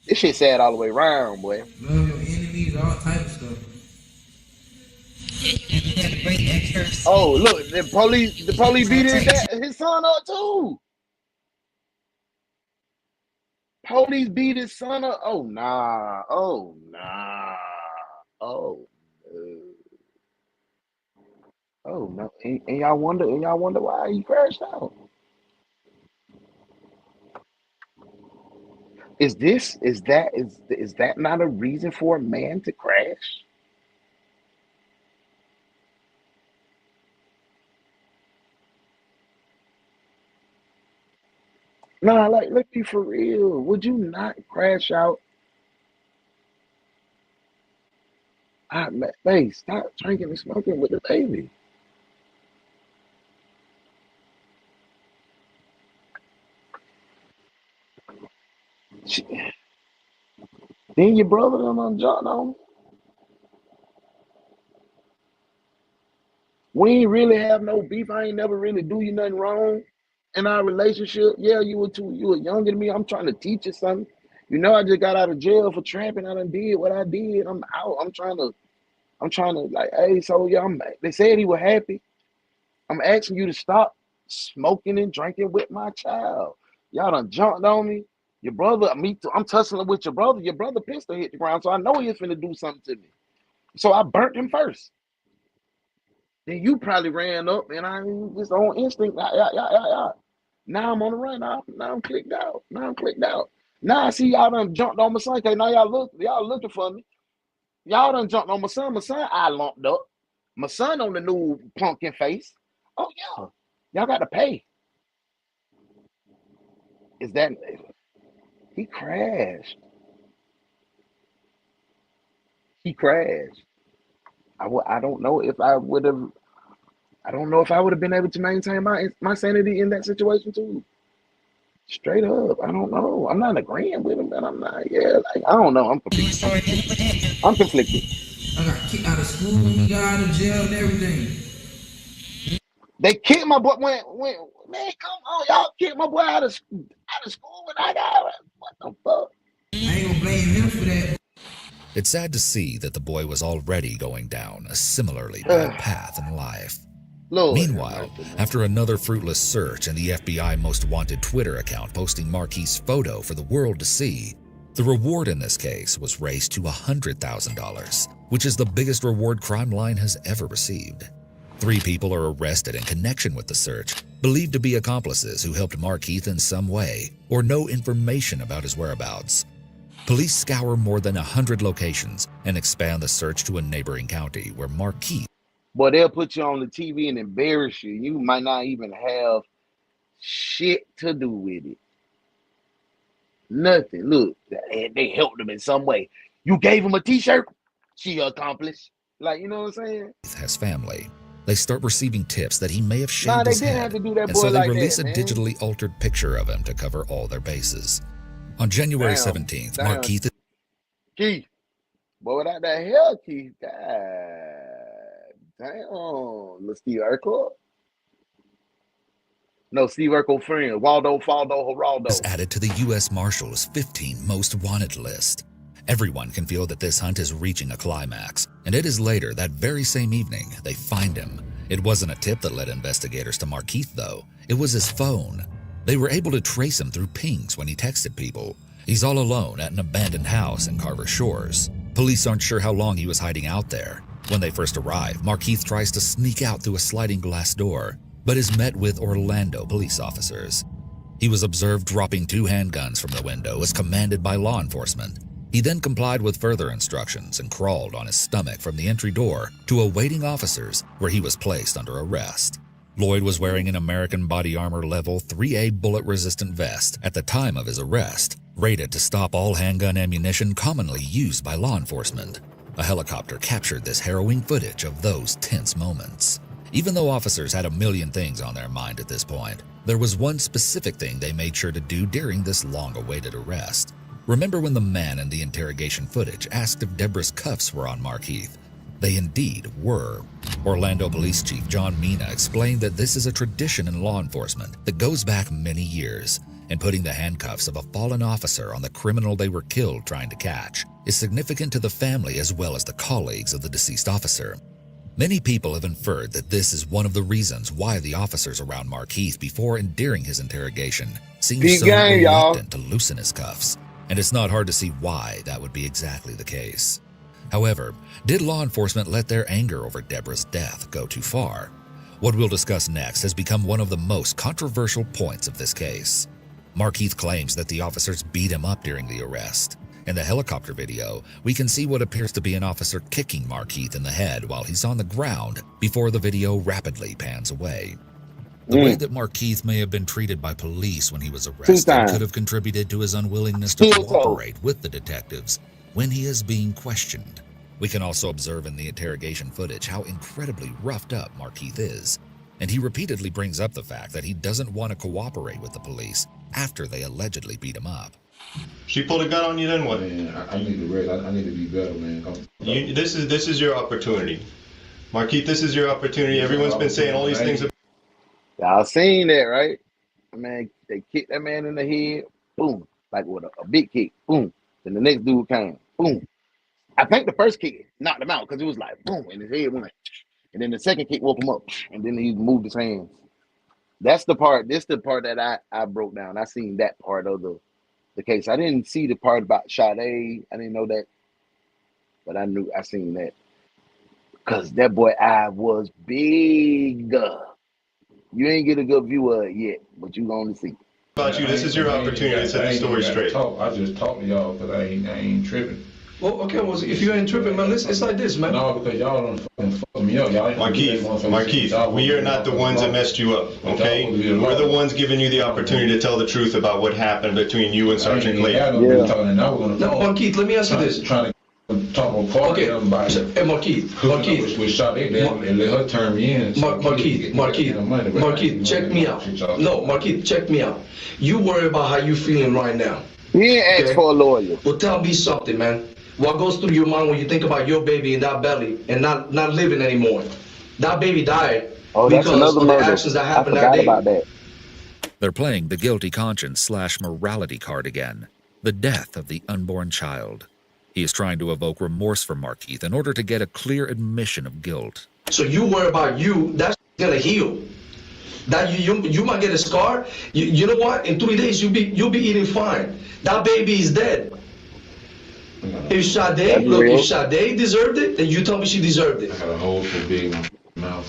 This shit sad all the way around, boy. Love your enemies, all type of stuff. Oh, look, the police beat his son up too. Police beat his son up. Oh nah. Oh nah. Oh no. Oh no. And y'all wonder why he crashed out. Is that not a reason for a man to crash? Nah, like let's be for real. Would you not crash out? Hey, stop drinking and smoking with the baby. Then your brother done jumped on. We ain't really have no beef. I ain't never really do you nothing wrong in our relationship. Yeah, you were younger than me. I'm trying to teach you something. You know, I just got out of jail for trapping. I done did what I did. I'm out. I'm trying to like, hey, so yeah, they said he was happy. I'm asking you to stop smoking and drinking with my child. Y'all done jumped on me. Your brother, me too. I'm tussling with your brother. Your brother pistol hit the ground, so I know he's finna do something to me. So I burnt him first. Then you probably ran up, and I just on instinct. Now I'm on the run. Now I'm clicked out. Now I see y'all done jumped on my son. Okay, now y'all looking for me. Y'all done jumped on my son. My son eye lumped up. My son on the new pumpkin face. Oh yeah, y'all got to pay. Is that he crashed? He crashed. I don't know if I would have. I don't know if I would have been able to maintain my sanity in that situation too. Straight up, I don't know. I'm not agreeing with him, but I'm not. Yeah, like I don't know. I'm conflicted. I got kicked out of school. He got out of jail and everything. They kicked my boy. When man, come on, y'all kicked my boy out of school when I got what the fuck? I ain't gonna blame him for that. It's sad to see that the boy was already going down a similarly bad path in life. Meanwhile, after another fruitless search and the FBI Most Wanted Twitter account posting Markeith's photo for the world to see, the reward in this case was raised to $100,000, which is the biggest reward Crime Line has ever received. 3 people are arrested in connection with the search, believed to be accomplices who helped Markeith in some way or know information about his whereabouts. Police scour more than 100 locations and expand the search to a neighboring county where Markeith. Boy, they'll put you on the TV and embarrass you. You might not even have shit to do with it. Nothing. Look, they helped him in some way. You gave him a t-shirt, she accomplished. Like, you know what I'm saying? Has family. They start receiving tips that he may have shaved they his didn't head, have to do that and boy so they like release that, a man. digitally altered picture of him to cover all their bases. On January 17th, Markeith. Keith. Boy, without that hair, Keith. God damn. Let's Steve Urkel. No, Steve Urkel friend. Waldo, Faldo, Geraldo. Was added to the U.S. Marshals 15 Most Wanted list. Everyone can feel that this hunt is reaching a climax, and it is later that very same evening they find him. It wasn't a tip that led investigators to Markeith, though. It was his phone. They were able to trace him through pings when he texted people. He's all alone at an abandoned house in Carver Shores. Police aren't sure how long he was hiding out there. When they first arrive, Markeith tries to sneak out through a sliding glass door, but is met with Orlando police officers. He was observed dropping 2 handguns from the window as commanded by law enforcement. He then complied with further instructions and crawled on his stomach from the entry door to awaiting officers, where he was placed under arrest. Floyd was wearing an American Body Armor Level 3A bullet-resistant vest at the time of his arrest, rated to stop all handgun ammunition commonly used by law enforcement. A helicopter captured this harrowing footage of those tense moments. Even though officers had a million things on their mind at this point, there was one specific thing they made sure to do during this long-awaited arrest. Remember when the man in the interrogation footage asked if Deborah's cuffs were on Markeith? They indeed were. Orlando Police Chief John Mina explained that this is a tradition in law enforcement that goes back many years, and putting the handcuffs of a fallen officer on the criminal they were killed trying to catch is significant to the family as well as the colleagues of the deceased officer. Many people have inferred that this is one of the reasons why the officers around Markeith before and during his interrogation seemed so reluctant to loosen his cuffs, and it's not hard to see why that would be exactly the case. However, did law enforcement let their anger over Deborah's death go too far? What we'll discuss next has become one of the most controversial points of this case. Markeith claims that the officers beat him up during the arrest. In the helicopter video, we can see what appears to be an officer kicking Markeith in the head while he's on the ground before the video rapidly pans away. The way that Markeith may have been treated by police when he was arrested could have contributed to his unwillingness to cooperate with the detectives when he is being questioned. We can also observe in the interrogation footage how incredibly roughed up Markeith is, and he repeatedly brings up the fact that he doesn't want to cooperate with the police after they allegedly beat him up. She pulled a gun on you, then what? Man, I need to rest. I need to be better, man. This is your opportunity. Markeith, this is your opportunity. Everyone's been saying all these things. Y'all seen that, right? Man, they kicked that man in the head, boom, like with a big kick, boom. Then the next dude came, boom. I think the first kick knocked him out because it was like, boom, and his head went. And then the second kick woke him up, and then he moved his hands. That's the part. This the part that I broke down. I seen that part of the case. I didn't see the part about Sade. I didn't know that, but I seen that because that boy eye was big. You ain't get a good view of it yet, but you gonna see. About you, this is your opportunity to set the story straight. I just talk to y'all because I ain't tripping. Well, okay, well, if you ain't tripping, man, it's like this, man. No, because y'all don't fucking fuck me up. Markeith, we are not the ones that messed you up, okay? We're the ones giving you the opportunity to tell the truth about what happened between you and Sergeant Clayton. No, Markeith, let me ask you this. Trying to talk apart them by Markeith, with Sade and let her turn me in. Markeith, check me out. No, Markeith, check me out. You worry about how you feeling right now. He ain't asked for a lawyer. Well, tell me something, man. What goes through your mind when you think about your baby in that belly and not living anymore? That baby died because of the actions that happened that day. About that. They're playing the guilty conscience / morality card again. The death of the unborn child. He is trying to evoke remorse from Markeith in order to get a clear admission of guilt. So you worry about you, that's gonna heal. That you might get a scar. You know what? In 3 days you'll be eating fine. That baby is dead. If Sade deserved it, then you tell me she deserved it. I got a hole so big in my mouth.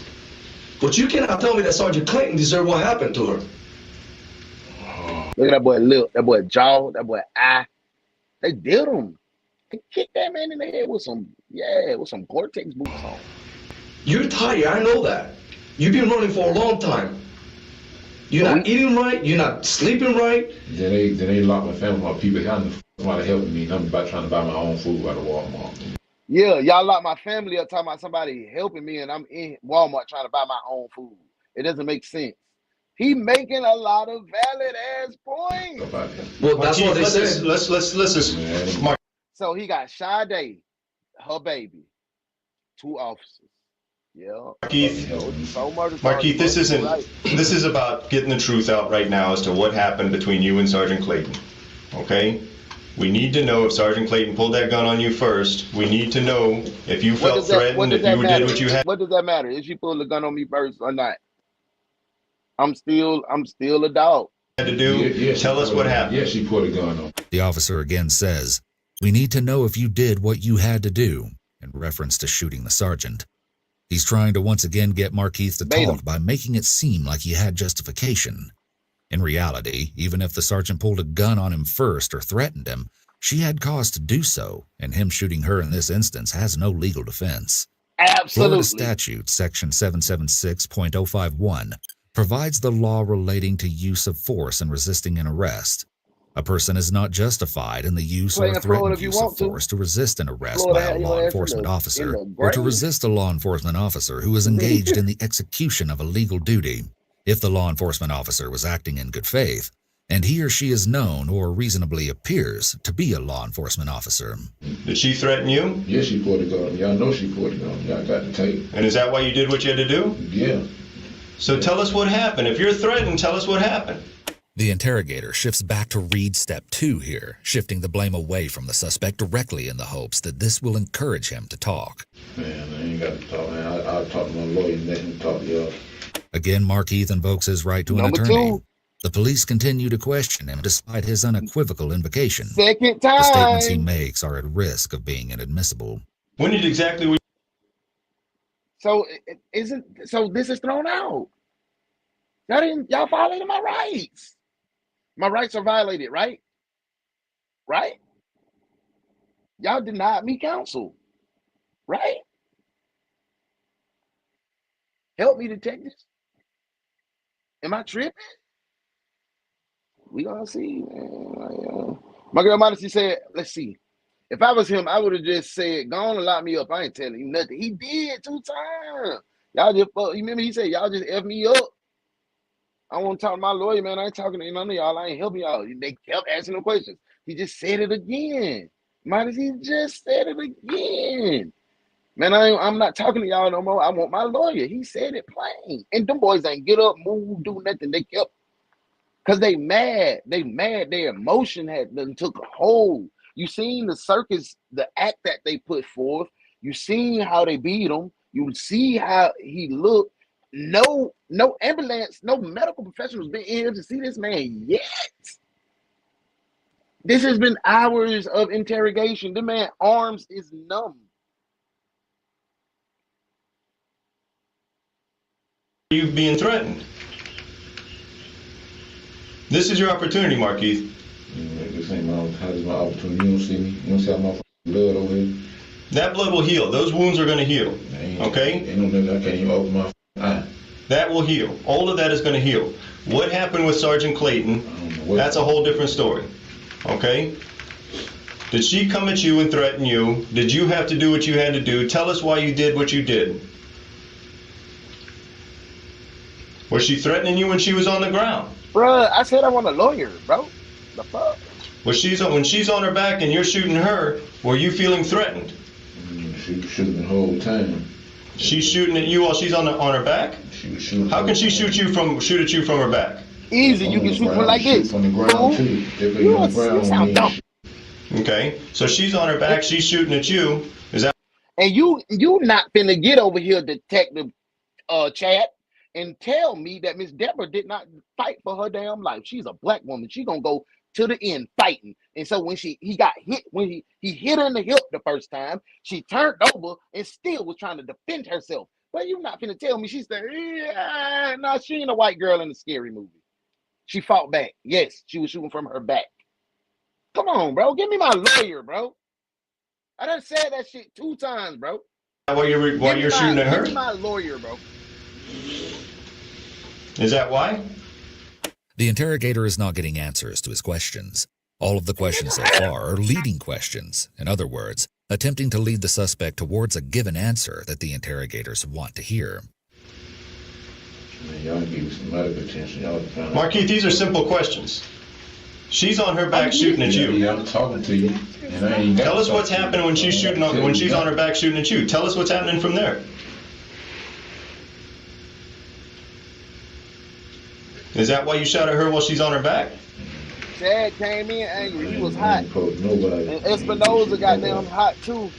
But you cannot tell me that Sergeant Clayton deserved what happened to her. Look at that boy lip, that boy jaw, that boy eye. They did him. They kicked that man in the head with some Gore-Tex boots on. You're tired, I know that. You've been running for a long time. You're not eating right, you're not sleeping right. Then they locked my family, my people. Somebody helping me. I'm about trying to buy my own food out of Walmart. Yeah, y'all locked my family up talking about somebody helping me, and I'm in Walmart trying to buy my own food. It doesn't make sense. He making a lot of valid ass points. Well, that's what they said. Let's listen. So he got Sade, her baby, 2 officers. Yeah. Markeith, this is about getting the truth out right now as to what happened between you and Sergeant Clayton. Okay? We need to know if Sergeant Clayton pulled that gun on you first. We need to know if you felt threatened, if you did what you had. What does that matter? If she pulled the gun on me first or not? I'm still a dog. To do. Tell us what happened. Yeah, she pulled a gun on. The officer again says, "We need to know if you did what you had to do," in reference to shooting the sergeant. He's trying to once again get Markeith to talk by making it seem like he had justification. In reality, even if the sergeant pulled a gun on him first or threatened him, she had cause to do so, and him shooting her in this instance has no legal defense. Absolutely. Florida statute, section 776.051, provides the law relating to use of force in resisting an arrest. A person is not justified in the use or threatened use of force to resist an arrest by a law enforcement officer, or to resist a law enforcement officer who is engaged in the execution of a legal duty, if the law enforcement officer was acting in good faith, and he or she is known or reasonably appears to be a law enforcement officer. Did she threaten you? Yeah, she pulled a gun. Y'all know she pulled a gun. Y'all got the tape. And is that why you did what you had to do? Yeah. So tell us what happened. If you're threatened, tell us what happened. The interrogator shifts back to read step 2 here, shifting the blame away from the suspect directly in the hopes that this will encourage him to talk. Man, I ain't got to talk, man. I'll talk to my lawyer and let him talk to y'all. Again, Markeith invokes his right to an Number attorney. 2. The police continue to question him despite his unequivocal invocation. Second time. The statements he makes are at risk of being inadmissible. When did exactly we... So this is thrown out. Y'all violated my rights. My rights are violated, right? Right? Y'all denied me counsel. Right? Help me, detectives. Am I tripping? We gonna see, man. My girl Modesty said, let's see. If I was him, I would have just said, go on and lock me up. I ain't telling you nothing. He did 2 times. Y'all just, remember he said, y'all just F me up. I want to talk to my lawyer, man. I ain't talking to none of y'all. I ain't helping y'all. They kept asking him questions. He just said it again. Modesty just said it again. Man, I'm not talking to y'all no more. I want my lawyer. He said it plain. And them boys ain't get up, move, do nothing. They kept, because they mad. They mad. Their emotion had done took a hold. You seen the circus, the act that they put forth. You seen how they beat him. You see how he looked. No ambulance, no medical professionals been in here to see this man yet. This has been hours of interrogation. The man's arms is numb. You being threatened. This is your opportunity, Markeith. This ain't my opportunity. You don't see me. You don't see how my blood over here. That blood will heal. Those wounds are going to heal. Okay? Ain't no nigga, I can't even open my eye. That will heal. All of that is going to heal. What happened with Sergeant Clayton, that's a whole different story. Okay? Did she come at you and threaten you? Did you have to do what you had to do? Tell us why you did what you did. Was she threatening you when she was on the ground? Bruh, I said I want a lawyer, bro. The fuck? When she's on her back and you're shooting her, were you feeling threatened? She was shooting the whole time. She's shooting at you while she's on her back? She was shooting. How can she shoot at you from her back? Easy, you can shoot from like this. From the ground too. You sound dumb. Okay, so she's on her back, she's shooting at you. Is that? And you not finna get over here, Detective Chad, and tell me that Miss Deborah did not fight for her damn life. She's a black woman. She gonna go to the end fighting. And so when he got hit, when he hit her in the hip the first time, she turned over and still was trying to defend herself. But you not finna tell me she said, yeah, no, she ain't a white girl in a scary movie. She fought back. Yes, she was shooting from her back. Come on, bro. Give me my lawyer, bro. I done said that shit 2 times, bro. While you're shooting at her? Give me my lawyer, bro. Is that why? The interrogator is not getting answers to his questions. All of the questions so far are leading questions. In other words, attempting to lead the suspect towards a given answer that the interrogators want to hear. Man, y'all give me some medical attention. Markeith, these are simple questions. She's on her back shooting at you. Yeah, I'm talking to you. And I ain't Tell us what's happening when she's on her back shooting at you. Tell us what's happening from there. Is that why you shot at her while she's on her back? Chad came in angry. He was hot. And Espinoza got them hot too.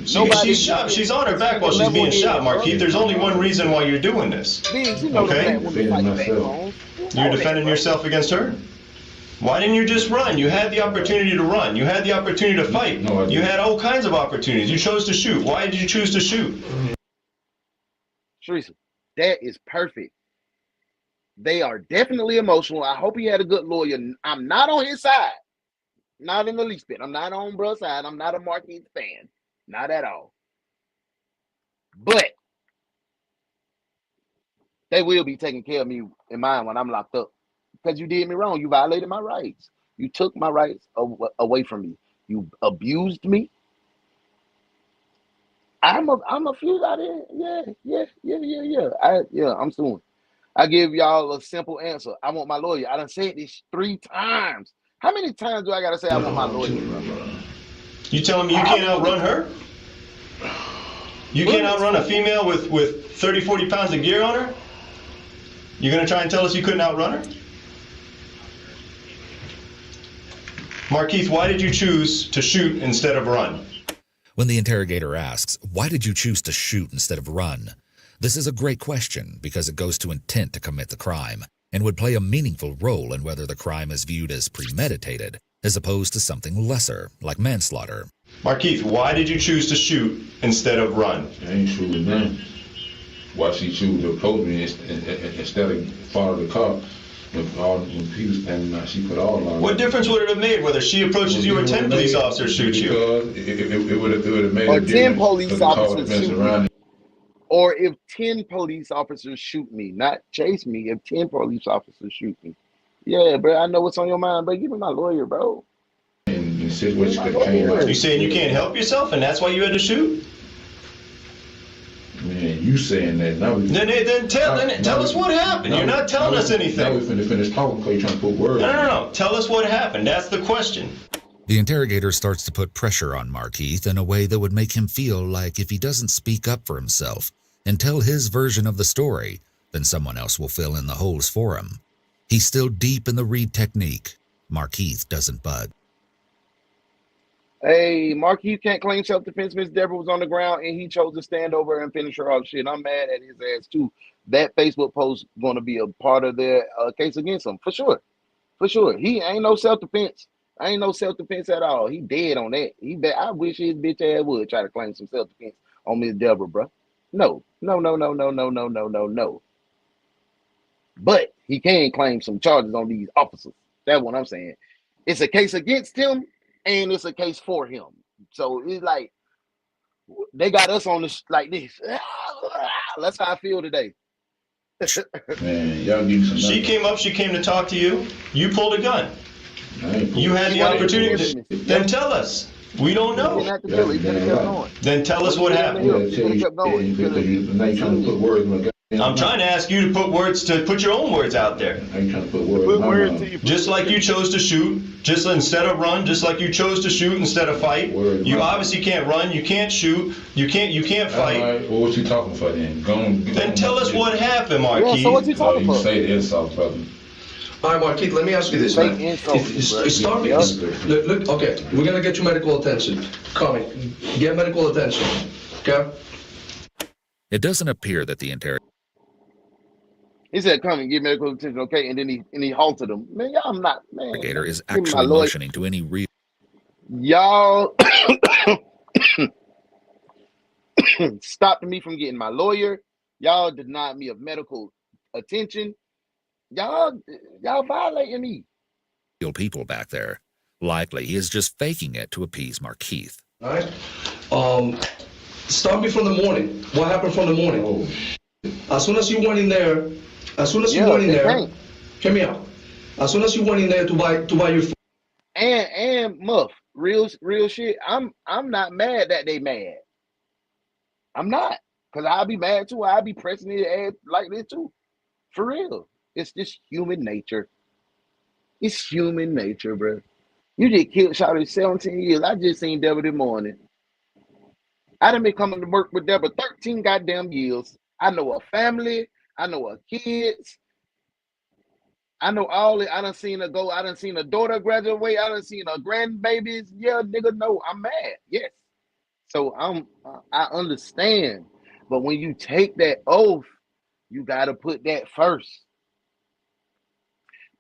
She's shot. She's on her back while she's being shot, Markeith. There's only one reason why you're doing this. Okay? You're defending yourself against her? Why didn't you just run? You had the opportunity to run. You had the opportunity to fight. You had all kinds of opportunities. You chose to shoot. Why did you choose to shoot? Teresa, that is perfect. They are definitely emotional. I hope he had a good lawyer. I'm not on his side. Not in the least bit. I'm not on bruh's side. I'm not a Markeith fan. Not at all. But they will be taking care of me in mine when I'm locked up. Because you did me wrong. You violated my rights. You took my rights away from me. You abused me. I'm a few out there. Yeah. I'm suing. I give y'all a simple answer. I want my lawyer. I done said this 3 times. How many times do I gotta say I want my lawyer? You telling me you can't outrun her? You can't outrun a female with 30, 40 pounds of gear on her? You're gonna try and tell us you couldn't outrun her? Markeith, why did you choose to shoot instead of run? When the interrogator asks, why did you choose to shoot instead of run? This is a great question because it goes to intent to commit the crime and would play a meaningful role in whether the crime is viewed as premeditated as opposed to something lesser, like manslaughter. Markeith, why did you choose to shoot instead of run? I ain't shooting none. Why she choose to approach me instead of follow the car? When people standing out, she put all on. What difference would it have made whether she approaches you or 10 police officers shoot you? It would have made or a 10 difference. police officers shoot me. Or if 10 police officers shoot me, not chase me, if 10 police officers shoot me. Yeah, bro, I know what's on your mind, but give me my lawyer, bro. You saying you can't help yourself and that's why you had to shoot? Man, you saying that now? Then tell us what happened. You're not telling us anything. Now we're finna finish talking because you're trying to put words. No. Tell us what happened. That's the question. The interrogator starts to put pressure on Markeith in a way that would make him feel like if he doesn't speak up for himself and tell his version of the story, then someone else will fill in the holes for him. He's still deep in the read technique. Markeith doesn't budge. Hey, Markeith can't claim self-defense. Miss Deborah was on the ground and he chose to stand over and finish her off. Shit, I'm mad at his ass too. That Facebook post going to be a part of their case against him for sure. For sure. He ain't no self-defense. Ain't no self-defense at all. He dead on that. I wish his bitch ass would try to claim some self-defense on Miss Deborah, bro. No. But he can claim some charges on these officers. That's what I'm saying. It's a case against him and it's a case for him. So it's like they got us on this like this. That's how I feel today. Man, y'all need some. She came up, she came to talk to you. You pulled a gun. You had the opportunity. Then tell us. We don't know. Then tell us what happened. I'm trying to ask you to put your own words out there. Just like you chose to shoot, just instead of run, just like you chose to shoot instead of fight. You obviously can't run, you can't shoot, you can't fight. Right, well, what you talking for then? Then tell us what happened, Markeith. Yeah, so what you talking for? You say the insult, brother. All right, Markeith, let me ask you this, man. Look, okay, we're going to get you medical attention. Come, get medical attention, okay? It doesn't appear that the interrogator. He said, come and get medical attention, okay? And then he halted him. Man, y'all, I'm not, man. Interrogator is actually motioning to any real. Y'all stopped me from getting my lawyer. Y'all denied me of medical attention. Y'all violating me. Real people back there. Likely he is just faking it to appease Markeith. All right. Start me from the morning. What happened from the morning? As soon as you went in there, hear me out. As soon as you went in there to buy your food. And Muff, real shit. I'm not mad that they mad. I'm not, cause I'll be mad too. I'll be pressing his ass like this too, for real. It's just human nature. It's human nature, bro. You just killed Shawty 17 years. I just seen Deborah this morning. I done been coming to work with Deborah 13 goddamn years. I know her family. I know her kids. I know all it. I done seen her go. I done seen her daughter graduate. I done seen her grandbabies. Yeah, nigga, no, I'm mad. Yes. So I understand. But when you take that oath, you gotta put that first.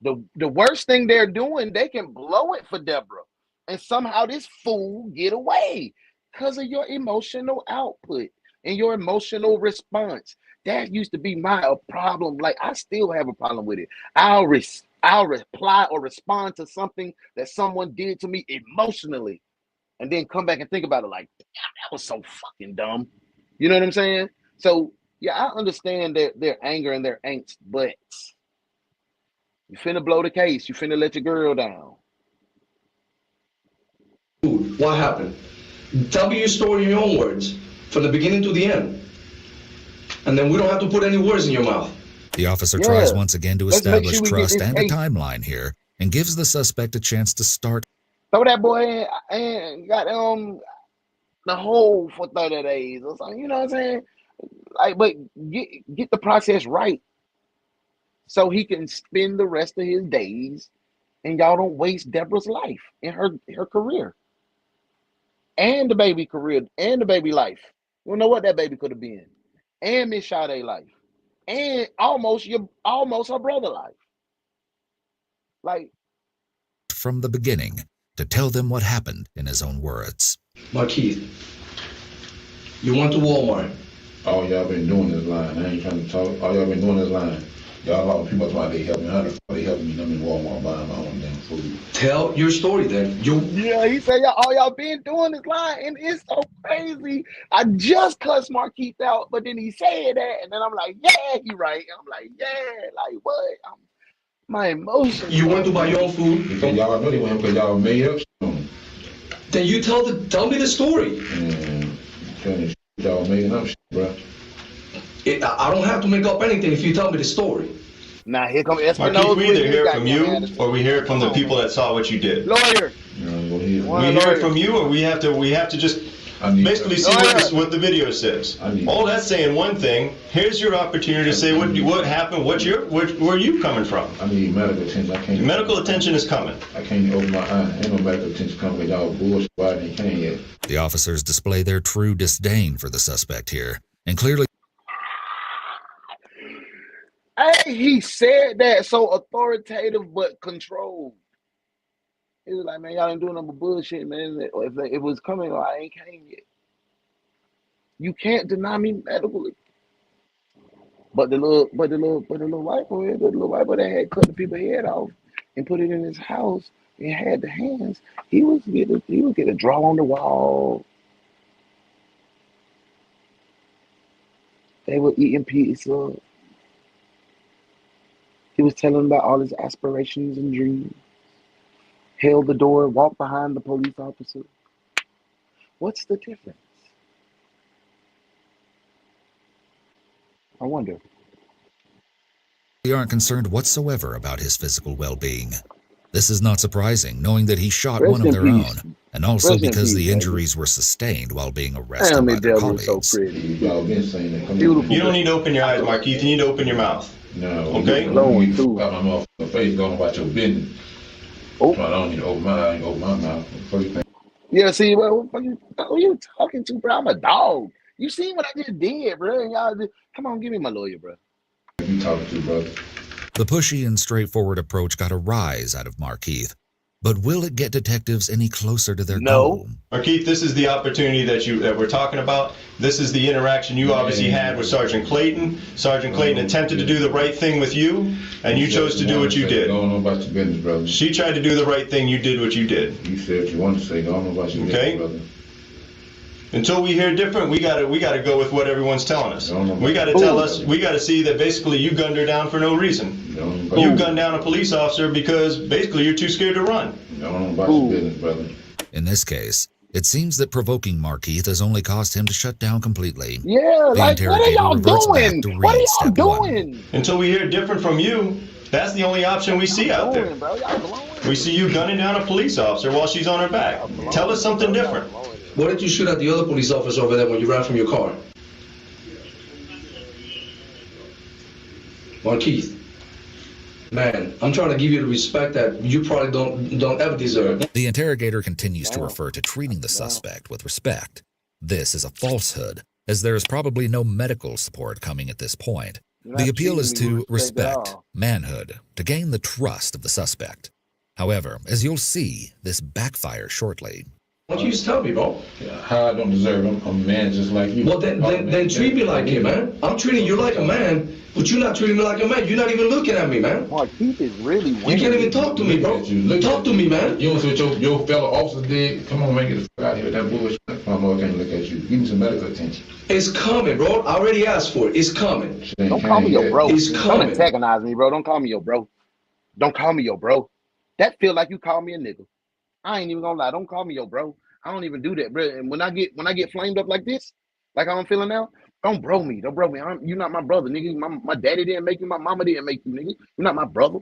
The worst thing they're doing, they can blow it for Deborah. And somehow this fool get away because of your emotional output and your emotional response. That used to be my problem. Like, I still have a problem with it. I'll reply or respond to something that someone did to me emotionally and then come back and think about it like, damn, that was so fucking dumb. You know what I'm saying? So, yeah, I understand their anger and their angst, but you finna blow the case. You finna let your girl down. What happened? Tell me your story in your own words, from the beginning to the end. And then we don't have to put any words in your mouth. The officer tries once again to establish trust and a timeline here and gives the suspect a chance to start. Throw that boy in and got the hole for 30 days or something. You know what I'm saying? Like, but get the process right so he can spend the rest of his days and y'all don't waste Deborah's life and her career and the baby career and the baby life. You don't know what that baby could have been, and Miss Sade life, and almost her brother life. Like, from the beginning to tell them what happened in his own words. Markeith, you went to Walmart. All y'all been doing this line. I ain't trying to talk. All y'all been doing this line. Y'all, a lot of people talking they help me. How the fuck they help me? I'm in Walmart buying my own damn food. Tell your story then. Yeah, he said, all y'all been doing this line, and it's so crazy. I just cussed Markeith out, but then he said that, and then I'm like, yeah, he right. I'm like, yeah, like what? My emotions. You went to buy your own food. Because y'all know they went because y'all made up. Then you tell me the story. Y'all making up shit, bro. I don't have to make up anything if you tell me the story. Now here come Espinosa. Markeith, we either hear it from you or we hear it from the people that saw what you did. Lawyer. We hear it from you, or we have to just basically see what the video says. All that's saying one thing. Here's your opportunity to say what happened. Where are you coming from? I need medical attention. I can't. Medical attention is coming. I can't open my eye. Ain't no medical attention coming. Y'all bullshit. Why they can't yet? The officers display their true disdain for the suspect here, and clearly. Hey, he said that so authoritative but controlled. He was like, man, y'all ain't doing no bullshit, man. If it was coming, I ain't came yet. You can't deny me medically. But the little white boy, that had cut the people's head off and put it in his house and had the hands, he would get a draw on the wall. They were eating pizza. He was telling about all his aspirations and dreams. Held the door, walked behind the police officer. What's the difference? I wonder. They aren't concerned whatsoever about his physical well-being. This is not surprising, knowing that he shot one of their own, and also because the injuries were sustained while being arrested by their colleagues. Y'all been saying that. You don't need to open your eyes, Markeith. You need to open your mouth. No. Okay? You got my motherfucking face going about your business. I don't need to open my eye and open my mouth. Yeah, see, who you talking to, bro? I'm a dog. You seen what I just did, bro? And y'all just, come on, give me my lawyer, bro. You talking to, brother? The pushy and straightforward approach got a rise out of Markeith. But will it get detectives any closer to their goal? Markeith, this is the opportunity that we're talking about. This is the interaction you obviously had with Sergeant Clayton. Sergeant Clayton attempted to do the right thing with you, and you chose to do what you did. Don't know about your business, brother. She tried to do the right thing. You did what you did. You said what you want to say. Don't know about your business, brother. Until we hear different, we gotta go with what everyone's telling us. We gotta see that basically you gunned her down for no reason. You gunned down a police officer because basically you're too scared to run. Don't know about your business, brother. In this case, it seems that provoking Markeith has only caused him to shut down completely. Yeah, like, what are y'all doing? What are y'all doing? Until we hear different from you, that's the only option we see out there. We see you gunning down a police officer while she's on her back. Tell us something different. What did you shoot at the other police officer over there when you ran from your car? Markeith, man, I'm trying to give you the respect that you probably don't ever deserve. The interrogator continues to refer to treating the suspect with respect. This is a falsehood, as there is probably no medical support coming at this point. The appeal is to respect, manhood, to gain the trust of the suspect. However, as you'll see, this backfires shortly. Why don't you just tell me, bro? Yeah, how I don't deserve it. I'm a man just like you. Well, then treat me like it, man. I'm treating you like a man, but you're not treating me like a man. You're not even looking at me, man. Markeith is really winning. You can't even talk to me, bro. Talk to me, man. You know what your fellow officer did? Come on, man, get the fuck out of here with that bullshit. I can't look at you. Give me some medical attention. It's coming, bro. I already asked for it. It's coming. Don't call me your bro. It's coming. Don't antagonize me, bro. Don't call me your bro. Don't call me your bro. That feel like you call me a nigga. I ain't even gonna lie. Don't call me your bro. I don't even do that, bro. And when I get flamed up like this, like how I'm feeling now, don't bro me. Don't bro me. You're not my brother, nigga. My daddy didn't make you. My mama didn't make you, nigga. You're not my brother.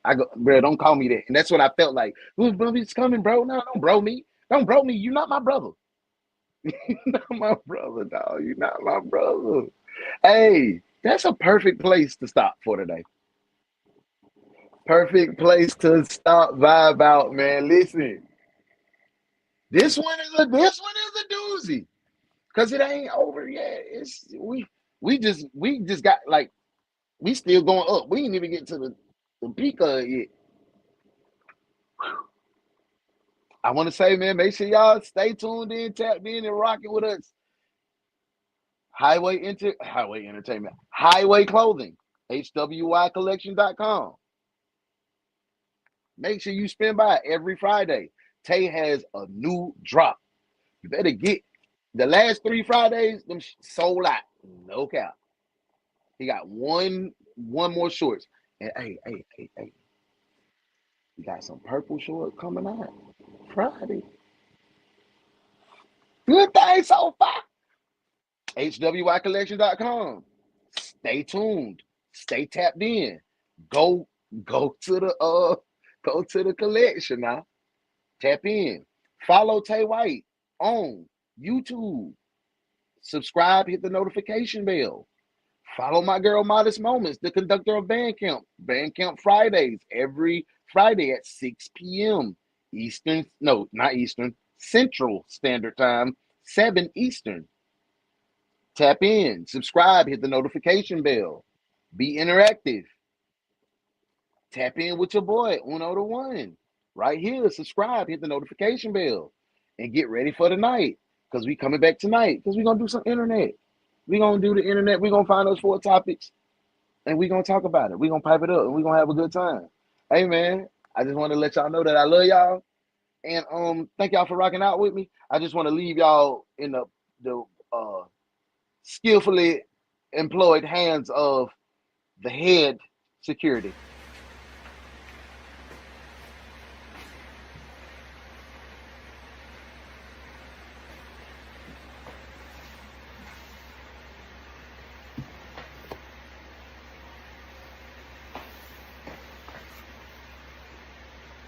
I go, bro. Don't call me that. And that's what I felt like. Whose brother's coming, bro? No, don't bro me. Don't bro me. You're not my brother. You're not my brother, dog. You're not my brother. Hey, that's a perfect place to stop for today. Perfect place to stop vibe out, man. Listen, this one is a doozy. Cause it ain't over yet. We just got like we still going up. We ain't even get to the peak of it yet. I want to say, man, make sure y'all stay tuned in, tapped in, and rocking with us. Highway Entertainment, Highway Clothing, HWYcollection.com. Make sure you spin by every Friday. Tay has a new drop. You better get the last 3 Fridays, them sold out. No cap. He got one more shorts. And hey. We got some purple shorts coming out Friday. Good thing so far. HWYcollection.com. Stay tuned. Stay tapped in. Go to the collection now. Tap in. Follow Tay White on YouTube. Subscribe, hit the notification bell. Follow my girl Modest Moments, the conductor of Bandcamp. Bandcamp Fridays, every Friday at 6 p.m. Eastern. No, not Eastern. Central Standard Time, 7 Eastern. Tap in, subscribe, hit the notification bell. Be interactive. Tap in with your boy, Uno the One. Right here, subscribe, hit the notification bell. And get ready for the night. Because we coming back tonight. Because we're going to do some internet. We're going to do the internet. We're going to find those 4 topics. And we're going to talk about it. We're going to pipe it up. And we're going to have a good time. Hey, man, I just want to let y'all know that I love y'all. And thank y'all for rocking out with me. I just want to leave y'all in the skillfully employed hands of the head security.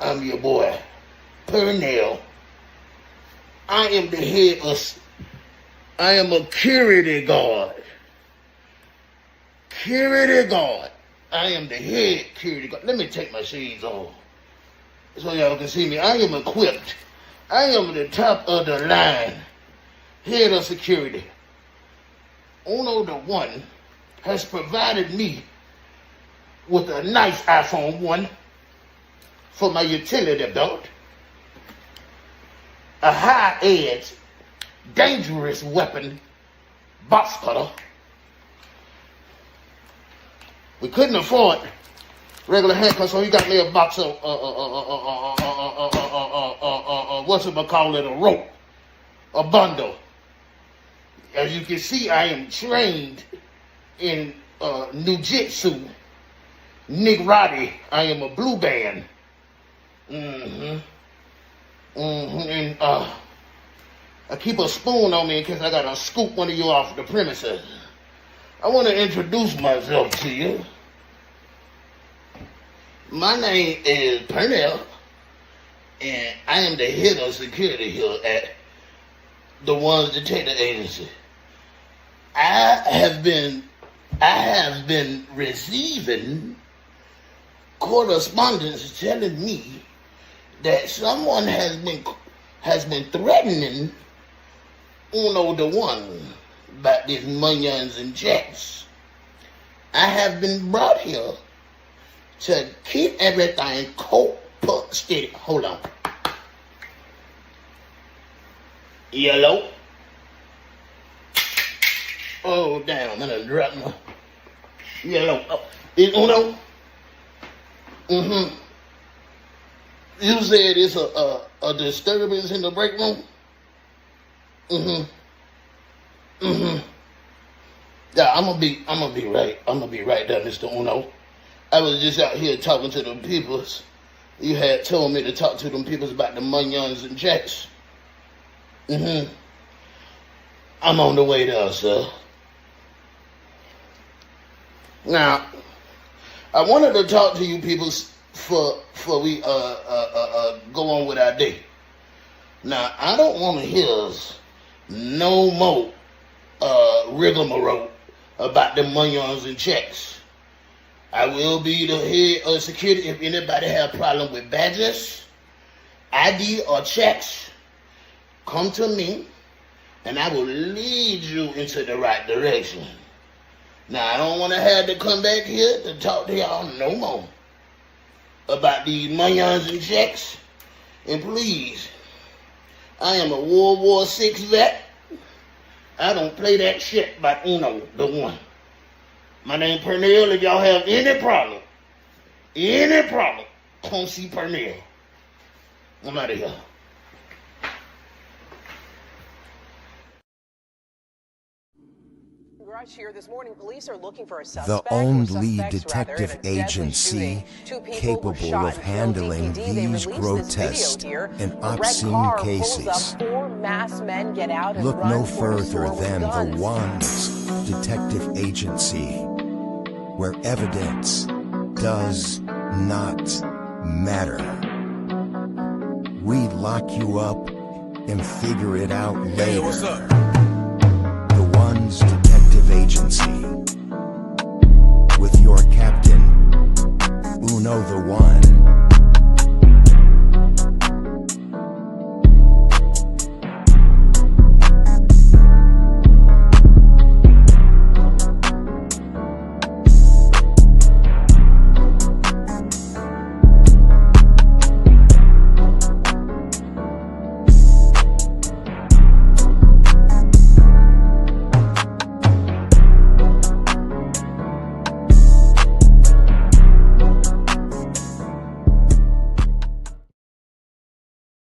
I'm your boy, Pernell. I am the head of, I am a security guard. Security guard. I am the head security guard. Let me take my shades off so y'all can see me. I am equipped. I am the top of the line. Head of security. Uno the One has provided me with a nice iPhone 1 for my utility belt, a high-edge, dangerous weapon, box cutter. We couldn't afford regular handcuffs, so he got me a box of, a rope, a bundle. As you can see, I am trained in Jiu-Jitsu, Nigrati. I am a blue band. And I keep a spoon on me in case I gotta scoop one of you off the premises. I want to introduce myself to you. My name is Pernell, and I am the head of security here at DaOnes Detective Agency. I have been receiving correspondence telling me that someone has been threatening Uno the One about these munions and checks. I have been brought here to keep everything cold steady. Hold on. Yellow. Oh damn! I done dropped my yellow. Oh, is Uno? You said it's a disturbance in the break room? Yeah, I'm gonna be right. I'm gonna be right there, Mr. Uno. I was just out here talking to them peoples. You had told me to talk to them peoples about the munions and checks. I'm on the way there, sir. Now, I wanted to talk to you peoples for we go on with our day. Now, I don't want to hear no more rigmarole about the munions and checks. I will be the head of security if anybody have a problem with badges, ID, or checks. Come to me, and I will lead you into the right direction. Now, I don't want to have to come back here to talk to y'all no more about these monions and checks. And please, I am a World War VI vet. I don't play that shit by Uno, the one. My name Pernell. If y'all have any problem, come see Pernell. I'm out of here. Here this morning, police are looking for a The suspect. only detective agency capable of handling these grotesque and obscene cases. Look no further than the Ones Detective Agency, where evidence does not matter. We lock you up and figure it out later. Hey, what's up?